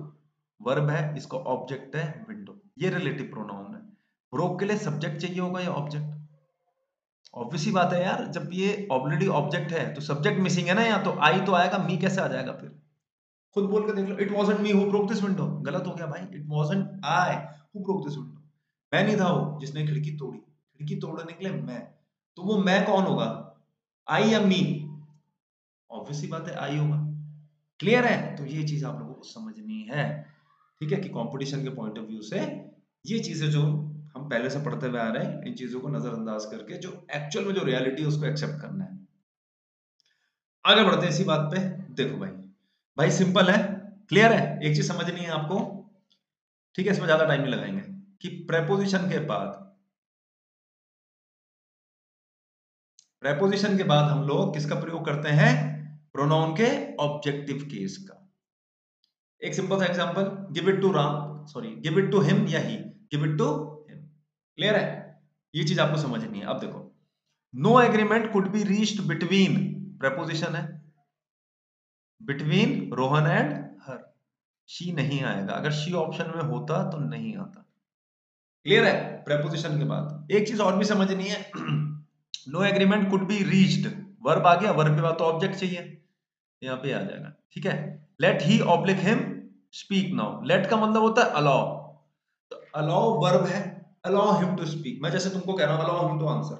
वर्ब है, इसका ऑब्जेक्ट है विंडो, ये रिलेटिव प्रोनाउन है, ब्रोक के लिए सब्जेक्ट चाहिए होगा या ऑब्जेक्ट। ऑब्वियस सी बात है यार, जब ये ऑलरेडी ऑब्जेक्ट है तो सब्जेक्ट मिसिंग है ना, या तो आई तो आएगा, मी कैसे आ जाएगा फिर। खुद बोल के देख लो, it wasn't me who broke this window, गलत हो गया भाई, it wasn't I who broke this window, मैं नहीं था वो जिसने खिड़की तोड़ी, खिड़की तोड़ने के लिए मैं, तो वो मैं कौन होगा, आई या मी, ऑब्वियस सी बात है आई होगा। क्लियर है, तो ये चीज आप लोगों को समझनी है, ठीक है, कि कंपटीशन के पॉइंट ऑफ व्यू से ये चीजें जो हम पहले से पढ़ते हुए आ रहे हैं, इन चीजों को नजरअंदाज करके जो एक्चुअल में जो रियलिटी है उसको एक्सेप्ट करना है। आगे बढ़ते हैं इसी बात पे। देखो भाई, भाई सिंपल है, क्लियर है, एक चीज समझनी है आपको, ठीक है, इसमें ज्यादा टाइम नहीं लगाएंगे, कि प्रेपोजिशन के बाद हम लोग किसका प्रयोग करते हैं, प्रोनाउन के ऑब्जेक्टिव केस का। एक सिंपल सा example, give it to Ram, sorry give it to him या he, give it to him. Clear है, ये चीज आपको समझनी है। अब देखो, no agreement could be reached between, preposition है, between Rohan and her, she नहीं आएगा, अगर शी ऑप्शन में होता तो नहीं आता। क्लियर है, प्रेपोजिशन के बाद एक चीज और भी समझनी है, no agreement could be reached, verb आ गया, वर्ब के बाद तो ऑब्जेक्ट चाहिए, यहाँ पे आ जाएगा, ठीक है। Let he oblique him speak now, let का मतलब होता है अलाउ, तो अलाउ वर्ब है, अलाउ हिम टू स्पीक, मैं जैसे तुमको कह रहा हूं allow him to answer,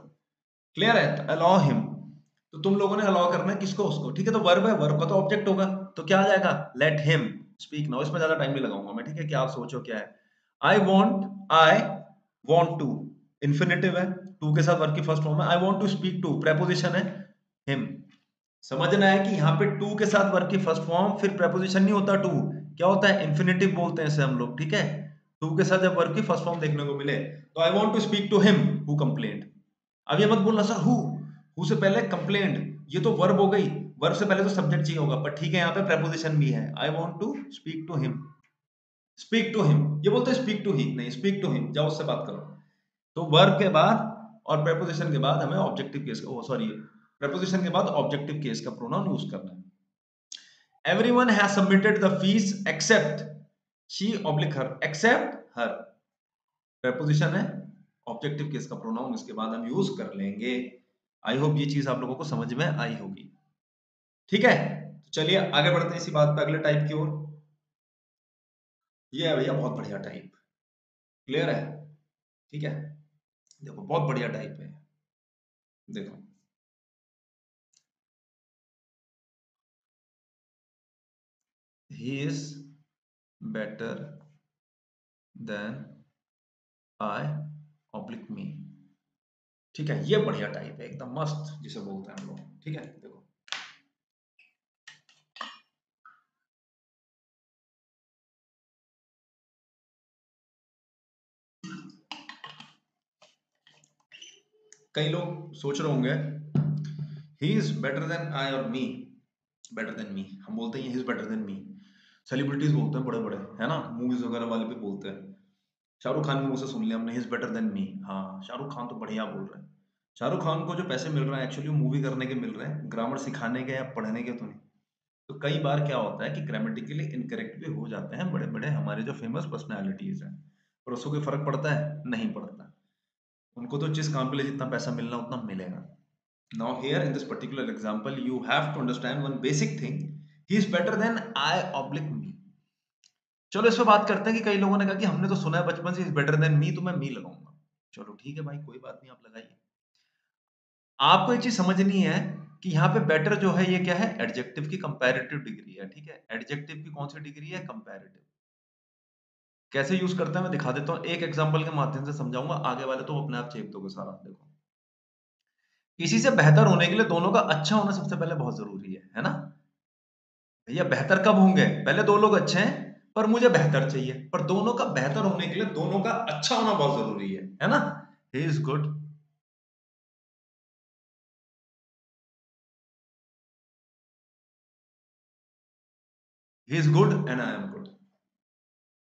clear है, तो अलाउ हिम, तो तुम लोगों ने अलाउ करना है किसको, उसको, ठीक है, तो वर्ब है, वर्ब का तो ऑब्जेक्ट होगा, तो क्या आ जाएगा, लेट हिम स्पीक नाउ। इसमें ज्यादा टाइम नहीं लगाऊंगा मैं, ठीक है, कि आप सोचो क्या है। आई वॉन्ट टू, इन्फिनेटिव है, टू के साथ वर्ब की फर्स्ट फॉर्म है, I want to speak to, preposition है हिम। समझना है कि यहाँ पे टू के साथ वर्ब की फर्स्ट फॉर्म, फिर प्रेपोजिशन नहीं होता टू, क्या होता है, इन्फिनेटिव बोलते हैं इसे हम लोग, ठीक है। टू के साथ जब वर्ब की फर्स्ट फॉर्म देखने को मिले, तो I want to speak to him who complaint. अब ये मत बोलना सर हु से पहले कंप्लेंट, ये तो वर्ब हो गई, वर्ब से पहले तो सब्जेक्ट चाहिए होगा, पर ठीक है, यहाँ पे प्रेपोजिशन भी है, I want to speak to him, speak to him, ये बोलते हैं स्पीक टू ही, नहीं स्पीक टू हिम, जाओ उससे बात करो। तो वर्ब के बाद और प्रेपोजिशन के बाद हमें ऑब्जेक्टिव केस का, सॉरी, प्रेपोजिशन के बाद ऑब्जेक्टिव केस का प्रोनाउन यूज करना है। Everyone has submitted the fees except she oblique her, except her, preposition है, ऑब्जेक्टिव केस का प्रोनाउन इसके बाद हम यूज कर लेंगे। आई होप ये चीज आप लोगों को समझ में आई होगी, ठीक है। तो चलिए आगे बढ़ते हैं इसी बात पे अगले टाइप की ओर। ये है भैया बहुत बढ़िया टाइप, क्लियर है, ठीक है, देखो बहुत बढ़िया टाइप है, देखो, he is better than I oblique me. ठीक है, ये बढ़िया टाइप है, एकदम मस्त जिसे बोलते हैं हम लोग। ठीक है, देखो कई लोग सोच रहे होंगे he is better than I और मी, बेटर देन मी हम बोलते हैं, he is better than me. Celebrities बोलते हैं बड़े बड़े, है ना, मूवीज वगैरह वाले भी बोलते हैं। शाहरुख खान के मुंह से सुन लिया हमने, ही इज बेटर देन मी। हाँ, शाहरुख खान तो बढ़िया बोल रहे हैं। शाहरुख खान को जो पैसे मिल रहे हैं एक्चुअली मूवी करने के मिल रहे हैं, ग्रामर सिखाने के या पढ़ने के तो नहीं। तो कई बार क्या होता है कि ग्रामेटिकली इनकरेक्ट भी हो जाते हैं बड़े बड़े हमारे जो फेमस पर्सनैलिटीज हैं, पर उसको कोई फर्क पड़ता है? नहीं पड़ता। उनको तो जिस काम के लिए जितना पैसा मिलना उतना मिलेगा। Now here in this particular example you have to understand one basic thing, he is better than I oblique me। चलो इस पे बात करते हैं कि कई लोगों ने कहा कि हमने तो सुना है बचपन से, इज बेटर देन मी, तो मैं मी लगाऊंगा। चलो ठीक है भाई, कोई बात नहीं, आप लगाइए। आपको एक चीज समझनी है कि यहाँ पे बेटर जो है ये क्या है, एडजेक्टिव की कंपैरेटिव डिग्री है। ठीक है, एडजेक्टिव की कौन सी डिग्री है, कंपैरेटिव। कैसे यूज करते हैं मैं दिखा देता हूँ, एक एग्जांपल के माध्यम से समझाऊंगा, आगे वाले तो अपने आप चेप दोगे सारा। देखो, किसी से बेहतर होने के लिए दोनों का अच्छा होना सबसे पहले बहुत जरूरी है ना। भैया बेहतर कब होंगे, पहले दो लोग अच्छे हैं पर मुझे बेहतर चाहिए, पर दोनों का बेहतर होने के लिए दोनों का अच्छा होना बहुत जरूरी है ना। ही is good, he is good and I am good.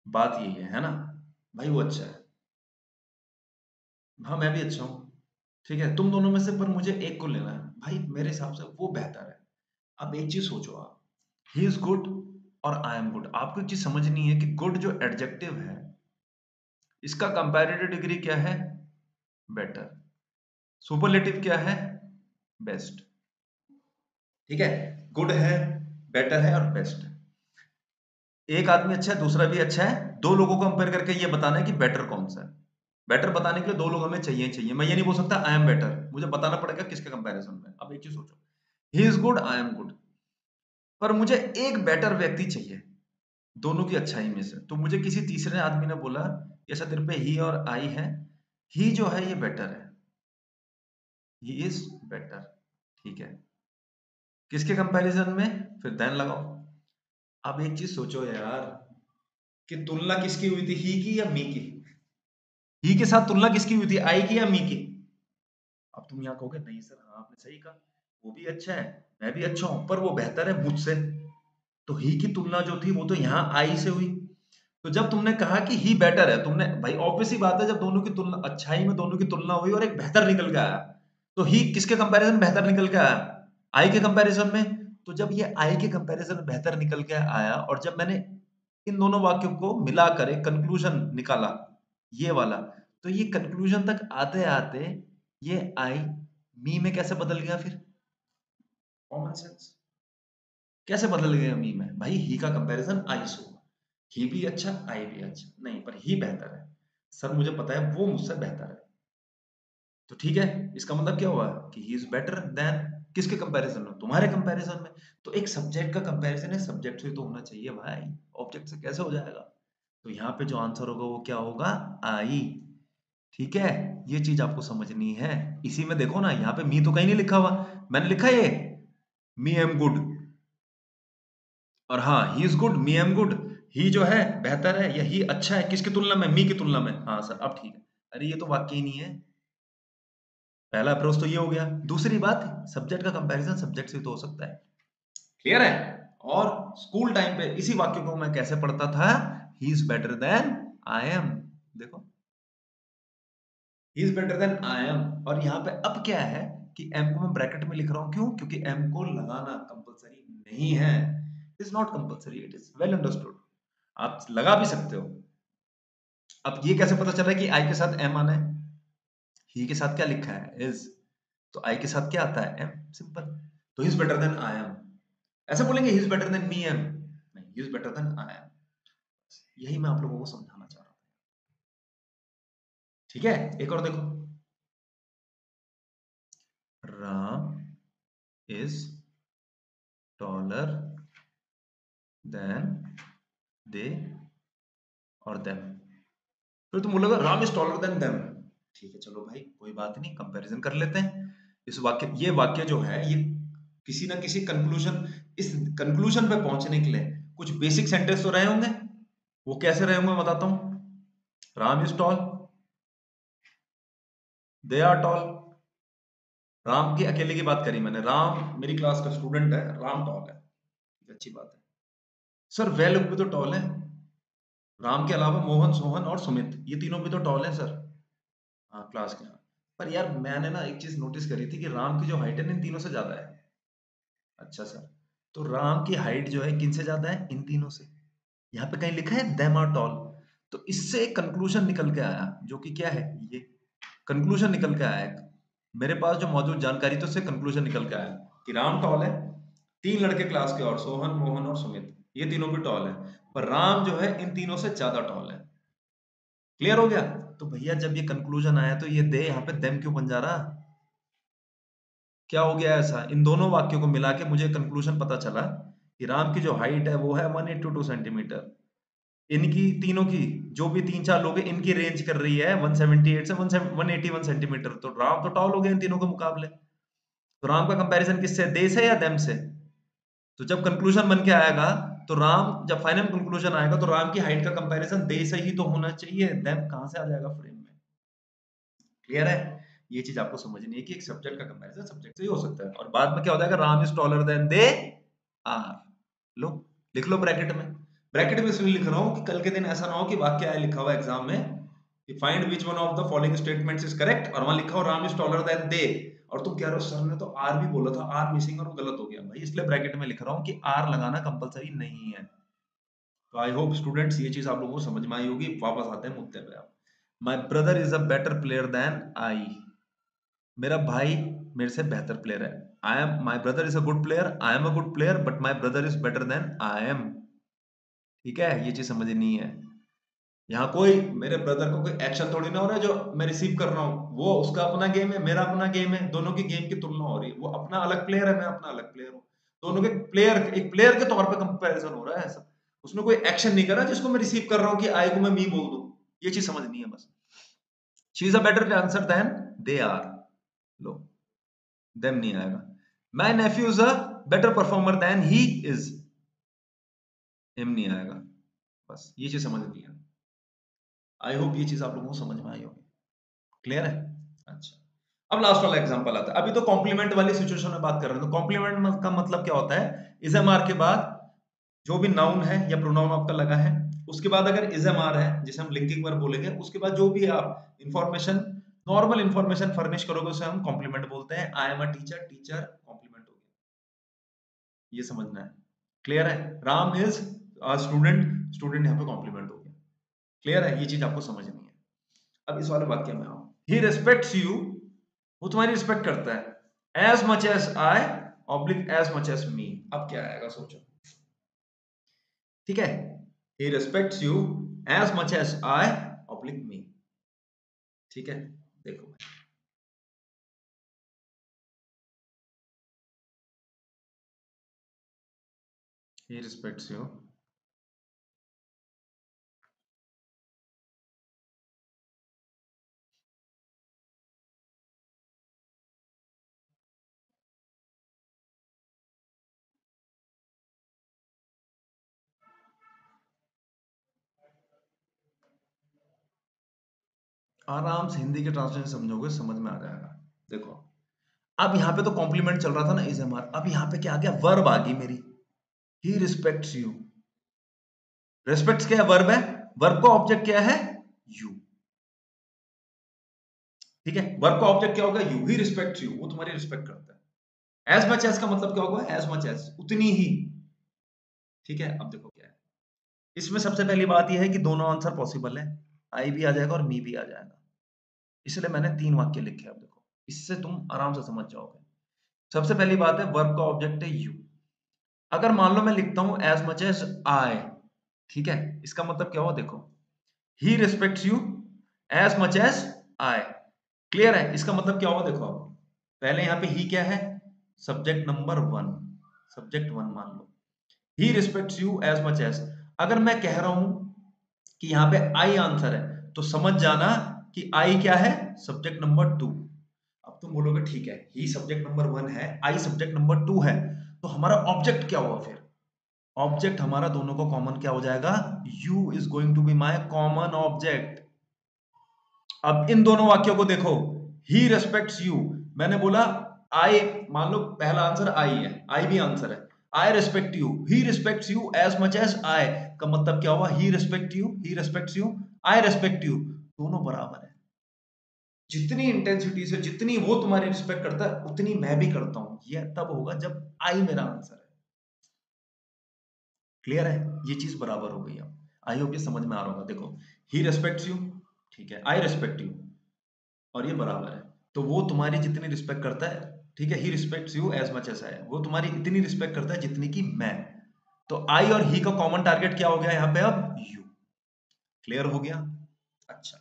बात यही है ना, भाई वो अच्छा है, हाँ मैं भी अच्छा हूँ। ठीक है, तुम दोनों में से पर मुझे एक को लेना है, भाई मेरे हिसाब से वो बेहतर है। अब एक चीज सोचो आप, ही इज गुड और आई एम गुड, आपको एक चीज समझनी है कि गुड जो एडजेक्टिव है इसका कंपैरेटिव डिग्री क्या है, बेटर। सुपरलेटिव क्या है, बेस्ट। ठीक है, गुड है, बेटर है और बेस्ट है। एक आदमी अच्छा है, दूसरा भी अच्छा है, दो लोगों को कंपेयर करके ये बताना है कि बेटर कौन सा है। बेटर बताने के लिए दो लोग हमें चाहिए चाहिए, मैं ये नहीं बोल सकता आई एम बेटर, मुझे बताना पड़ेगा किसके कंपैरिजन में। अब एक चीज सोचो, ही is good, I am good, पर मुझे एक बेटर व्यक्ति चाहिए दोनों की अच्छाई में से। तो मुझे किसी तीसरे आदमी ने बोला, जैसा तेरे पे ही और आई है, ही जो है ये बेटर है, ही इज बेटर। ठीक है, किसके कंपैरिजन में, फिर देन लगाओ। अब एक चीज सोचो यार, कि तुलना किसकी हुई थी, ही की या मी की? ही के साथ तुलना किसकी हुई थी, आई की या मी की? अब तुम यहाँ कहोगे नहीं सर, हाँ आपने सही कहा, वो भी अच्छा है, मैं भी अच्छा हूं, पर वो बेहतर है मुझसे। तो ही की तुलना जो थी वो तो यहाँ आई से हुई। तो जब तुमने कहा कि ही बेटर है, तुमने भाई ऑब्वियस ही बात है, जब दोनों की तुलना, अच्छाई में दोनों की तुलना हुई और एक बेहतर निकल के आया, तो ही किसके कंपैरिजन बेहतर निकल के आया, आई के कंपैरिजन में। तो जब ये आई के कंपैरिजन में बेहतर निकल के आया, और जब मैंने इन दोनों वाक्यों को मिलाकर एक कंक्लूजन निकाला, ये वाला, तो ये कंक्लूजन तक आते आते ये आई मी में कैसे बदल गया फिर? Common sense. कैसे बदल गया मी में? भाई ही का कंपैरिजन आई से हुआ, ही भी अच्छा, आई भी अच्छा, नहीं पर ही बेहतर है, सर मुझे पता है वो मुझसे बेहतर है। तो ठीक है, इसका मतलब क्या हुआ कि ही इज बेटर देन, किसके कंपैरिजन में, तुम्हारे कंपैरिजन में। तो एक सब्जेक्ट का कंपैरिजन है, सब्जेक्ट से तो होना चाहिए भाई, ऑब्जेक्ट से कैसे हो जाएगा? तो यहाँ पे जो आंसर होगा वो क्या होगा, आई। ठीक है, ये चीज आपको समझनी है। इसी में देखो ना, यहाँ पे मी तो कहीं नहीं लिखा हुआ, मैंने लिखा ये मी एम गुड, और हाँ he is good, me am good. He जो है बेहतर है या ही अच्छा है किसकी तुलना में, मी की तुलना में। हाँ सर अब ठीक है। अरे ये तो वाक्य ही नहीं है, पहला अप्रोच तो ये हो गया। दूसरी बात, सब्जेक्ट का कंपैरिजन सब्जेक्ट से तो हो सकता है, क्लियर है। और स्कूल टाइम पे इसी वाक्य को मैं कैसे पढ़ता था, he is better than I am. देखो, he is better than I am, और यहाँ पे अब क्या है कि एम को मैं ब्रैकेट में लिख रहा हूँ, क्यों? क्योंकि एम को लगाना कंपलसरी नहीं है, it is not compulsory, it is well understood, आप लगा भी सकते हो। अब ये कैसे पता चल रहा है कि आई के साथ एम आना है, ही के साथ क्या लिखा है, इज, तो आई के साथ क्या आता है, एम, सिंपल। तो he is better than I am, ऐसे बोलेंगे he is better than me am, नहीं, he is better than I am. यही मैं आप लोगों को समझाना चाह रहा हूँ। ठीक है, एक और देखो, Ram is taller than they और देम। फिर तुम बोलोगे Ram is taller than them. ठीक है चलो भाई कोई बात नहीं, कंपैरिजन कर लेते हैं। इस वाक्य ये वाक्य जो है ये किसी ना किसी कंक्लूजन, इस कंक्लूजन पे पहुंचने के लिए कुछ बेसिक सेंटेंस तो रहे होंगे। वो कैसे रहे होंगे बताता हूं। Ram is tall, they are tall. Ram की अकेले की बात करी मैंने, राम मेरी क्लास का स्टूडेंट है, राम टॉल है, अच्छी बात है। सर वे लोग भी तो टॉल है, राम के अलावा मोहन, सोहन और सुमित, ये तीनों भी तो टॉल है सर। हाँ क्लास के, हाँ। पर यार मैंने ना एक चीज नोटिस करी थी कि राम की जो हाइट है ना इन तीनों से ज्यादा है। अच्छा सर, तो राम की हाइट जो है किन से ज्यादा है, इन तीनों से। यहाँ पे कहीं लिखा है देम आर टॉल, तो इससे एक कंक्लूजन निकल के आया जो कि क्या है, ये कंक्लूजन निकल के आया एक। मेरे पास जो मौजूद जानकारी तो उससे कंक्लूजन निकल के आया कि राम टॉल है, तीन लड़के क्लास के और सोहन, मोहन और सुमित, ये तीनों भी टॉल है, पर राम जो है इन तीनों से ज्यादा टॉल है। क्लियर हो गया। तो भैया जब ये कंक्लूजन आया तो ये दे यहाँ पे देम क्यों बन जा रहा, क्या हो गया ऐसा। इन दोनों वाक्यों को मिला के मुझे कंक्लूजन पता चला कि राम की जो हाइट है वो है 182 सेंटीमीटर, इनकी तीनों की जो भी तीन चार लोग हैं इनकी रेंज कर रही है 178 से 181 सेंटीमीटर, तो राम तो टॉल हो गया इन तीनों के मुकाबले। तो राम का कंपैरिजन किससे, दे से या देम से। तो जब कंक्लूजन बन के आएगा तो राम, जब फाइनल कंक्लूजन आएगा तो राम की हाइट का कंपैरिजन दे से ही तो होना चाहिए, देम कहां से आ जाएगा फ्रेम में। क्लियर है। ये चीज आपको समझनी है कि एक सब्जेक्ट का कंपैरिजन सब्जेक्ट से ही हो सकता है, और बाद में क्या हो जाएगा, Ram is taller than they are. लो लिख लो ब्रैकेट में। ब्रैकेट में इसलिए लिख रहा हूं कि कल के दिन ऐसा ना हो कि वाक्य आया लिखा हुआ एग्जाम में कि find which one of the following statements is correct, और वहां लिखा हो Ram is taller than they, और तुम कह रहे हो सर ने तो आर भी बोला था, आर मिसिंग और वो गलत हो गया भाई, इसलिए ब्रैकेट में लिख रहा हूं कि आर लगाना कंपलसरी नहीं है। तो आई होप स्टूडेंट्स ये चीज आप लोगों को समझ में आई होगी। वापस आते हैं मुद्दे पे। आप, my brother is a better player than I, मेरा भाई मेरे से बेहतर प्लेयर है। I am, my brother is a good player, I am a good player but my brother is better than I am. ठीक है, ये चीज समझनी है। यहाँ कोई मेरे ब्रदर को कोई एक्शन थोड़ी ना हो रहा है जो मैं रिसीव कर रहा हूँ, वो उसका अपना गेम है, मेरा अपना गेम है, दोनों की गेम की तुलना हो रही है, वो अपना अलग प्लेयर है, मैं अपना अलग प्लेयर हूँ, दोनों के प्लेयर, एक प्लेयर के तौर पे कंपैरिजन हो रहा है ऐसा। उसने कोई एक्शन नहीं करा जिसको मैं रिसीव कर रहा हूँ कि आई को मैं मी बोल दूं, ये चीज समझनी है बस। She is a better answer than they are. लो देम नहीं आएगा। My nephew is a better performer than he is, him नहीं आएगा। बस ये चीज समझनी है। आई होप ये चीज आप लोगों को समझ में आई होगी। क्लियर है। अच्छा, अब लास्ट वाला एग्जांपल आता है। अभी तो कॉम्प्लीमेंट वाली सिचुएशन में बात कर रहे हैं, तो कॉम्प्लीमेंट का मतलब क्या होता है, इज एम आर के बाद जो भी नाउन है या प्रोनाउन आपका लगा है, उसके बाद अगर इज एम आर है जिसे हम लिंकिंग वर्ब बोलेंगे, उसके बाद जो भी आप इंफॉर्मेशन, नॉर्मल इंफॉर्मेशन फर्निश करोगे उसे हम कॉम्प्लीमेंट बोलते हैं। I am a teacher, teacher complement हो गया, ये समझना है। क्लियर है। राम इज स्टूडेंट, स्टूडेंट यहाँ पे कॉम्प्लीमेंट हो गया। क्लियर है, ये चीज आपको समझनी है। अब इस वाले वाक्य में आओ, ही रिस्पेक्ट्स यू, वो तुम्हारी रिस्पेक्ट करता है, as much as I oblique as much as me. अब क्या आएगा सोचो। ठीक है, he respects you as much as I oblique me. ठीक है, देखो ही रिस्पेक्ट्स यू, आराम से हिंदी के ट्रांसलेशन समझोगे समझ में आ जाएगा। देखो अब यहाँ पे तो कॉम्प्लीमेंट चल रहा था ना, इज एम आर, अब यहाँ पे क्या आ गया, वर्ब आ गई मेरी, ही रिस्पेक्ट्स यू। रिस्पेक्ट्स क्या है, वर्ब है, वर्ब का ऑब्जेक्ट क्या है, यू। ठीक है, वर्ब का ऑब्जेक्ट क्या होगा, यू, ही रिस्पेक्ट्स यू, वो तुम्हारी रिस्पेक्ट करता है। एज मच एज का मतलब क्या होगा, एज मच एज, उतनी ही। ठीक है, अब देखो क्या है, इसमें सबसे पहली बात यह है कि दोनों आंसर पॉसिबल है, आई भी आ जाएगा और मी भी आ जाएगा, इसलिए मैंने तीन वाक्य लिखे। अब देखो इससे तुम आराम से समझ जाओगे। सबसे पहली बात है वर्ब का ऑब्जेक्ट है यू। अगर मान लो मैं लिखता हूं एज मच एज आई, ठीक है, इसका मतलब क्या हुआ, देखो he respects you as much as I. Clear है, इसका मतलब क्या हुआ, देखो अब पहले यहां पे ही क्या है, subject number one, subject one मान लो, he respects you as much as. अगर मैं कह रहा हूं कि यहाँ पे आई आंसर है, तो समझ जाना कि आई क्या है, सब्जेक्ट नंबर 2। अब तुम बोलोगे ठीक है, ही सब्जेक्ट नंबर 1 है, आई सब्जेक्ट नंबर 2 है, तो हमारा ऑब्जेक्ट क्या हुआ फिर? ऑब्जेक्ट हमारा दोनों को कॉमन क्या हो जाएगा, you is going to be my common object. अब इन दोनों वाक्यों को देखो, ही रेस्पेक्ट्स यू, मैंने बोला आई, मान लो पहला आंसर आई है, आई भी आंसर है, I respect you, he respects you as much as I, का मतलब क्या हुआ, he respect you, he respects you, I respect you, दोनों बराबर है। जितनी इंटेंसिटी से जितनी वो तुम्हारी रिस्पेक्ट करता है उतनी मैं भी करता हूं, ये तब होगा जब आई मेरा आंसर है। क्लियर है, ये चीज बराबर हो गई। अब आई होप ये समझ में आ रहा होगा। देखो, ही रेस्पेक्ट्स यू, ठीक है, आई रेस्पेक्ट यू, और ये बराबर है, तो वो तुम्हारी जितनी रिस्पेक्ट करता है, ठीक है, he respects you as much as I, वो तुम्हारी इतनी रिस्पेक्ट करता है जितनी की मैं। तो आई और ही का कॉमन टारगेट क्या हो गया यहाँ पे, अब यू। क्लियर हो गया? अच्छा,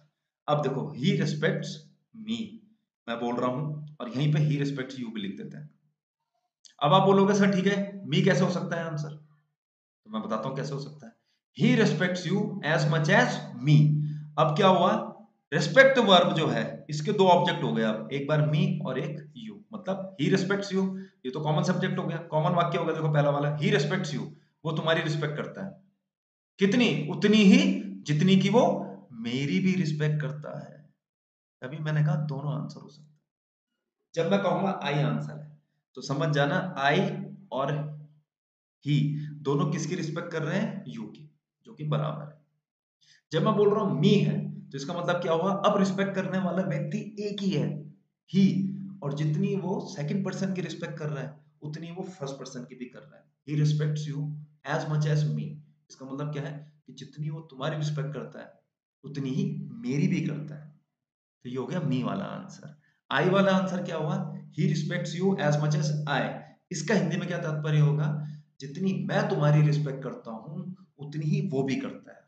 अब देखो, ही रिस्पेक्ट्स मी, मैं बोल रहा हूं, और यहीं पे ही रिस्पेक्ट्स यू भी लिख देते हैं। अब आप बोलोगे सर ठीक है, मी कैसे हो सकता है आंसर, तो मैं बताता हूं कैसे हो सकता है। He respects you as much as me, अब क्या हुआ, रिस्पेक्ट वर्ब जो है इसके दो ऑब्जेक्ट हो गए, अब एक बार मी और एक यू, मतलब ही रिस्पेक्ट्स यू, ये तो कॉमन सब्जेक्ट हो गया, कॉमन वाक्य हो गया। देखो पहला वाला, ही रिस्पेक्ट्स यू, वो तुम्हारी रिस्पेक्ट करता है, कितनी, उतनी ही जितनी की वो मेरी भी रिस्पेक्ट करता है। तभी मैंने कहा दोनों आंसर हो सकते हैं। जब मैं कहूंगा आई आंसर है, तो समझ जाना आई और ही दोनों किसकी रिस्पेक्ट कर रहे हैं, यू की, जो कि बराबर है। जब मैं बोल रहा हूं मी है, तो इसका मतलब क्या हुआ, अब रिस्पेक्ट करने वाला व्यक्ति एक ही है, ही, और जितनी वो सेकंड पर्सन की रिस्पेक्ट कर रहा है उतनी वो फर्स्ट पर्सन की भी कर रहा है। He respects you as much as me, इसका मतलब क्या है कि जितनी वो तुम्हारी रिस्पेक्ट करता है उतनी ही मेरी भी करता है। तो ये हो गया मी वाला आंसर। आई वाला आंसर क्या हुआ, he respects you as much as I, इसका हिंदी में क्या तात्पर्य होगा, जितनी मैं तुम्हारी रिस्पेक्ट करता हूं उतनी ही वो भी करता है।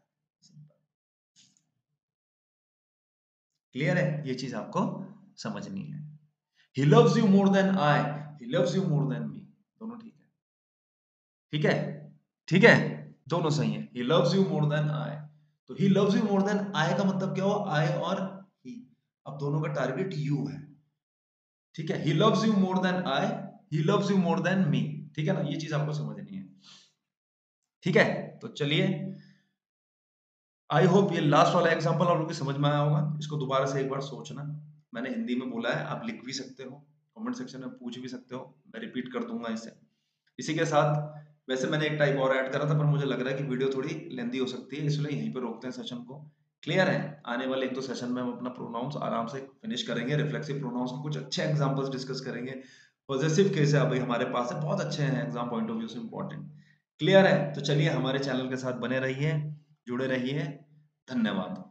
क्लियर है, ये चीज आपको समझनी है। He loves you more than I, he loves you more than me, दोनों ठीक है, ठीक है, ठीक है, दोनों सही है। He loves you more than I, तो he loves you more than I का मतलब क्या हुआ, आई और ही, अब दोनों का टारगेट यू है, ठीक है। He loves you more than I, he loves you more than me, ठीक है ना, ये चीज आपको समझनी है, ठीक है। तो चलिए, आई होप ये लास्ट वाला एग्जांपल आप लोगों की समझ में आया होगा। इसको दोबारा से एक बार सोचना, मैंने हिंदी में बोला है, आप लिख भी सकते हो, कमेंट सेक्शन में पूछ भी सकते हो, मैं रिपीट कर दूंगा इसे। इसी के साथ वैसे मैंने एक टाइप और ऐड करा था, पर मुझे लग रहा है कि वीडियो थोड़ी लेंदी हो सकती है, इसलिए यहीं पे रोकते हैं सेशन को। क्लियर है, आने वाले एक दो सेशन में हम अपना प्रोनाउंस आराम से फिनिश करेंगे, रिफ्लेक्सिव प्रोनाउंस के कुछ अच्छे एग्जांपल्स डिस्कस करेंगे। पॉजेसिव केस है अभी हमारे पास है, बहुत अच्छे हैं एग्जाम पॉइंट ऑफ व्यू से इंपॉर्टेंट। क्लियर है, तो चलिए हमारे चैनल के साथ बने रहिए, जुड़े रहिए, धन्यवाद।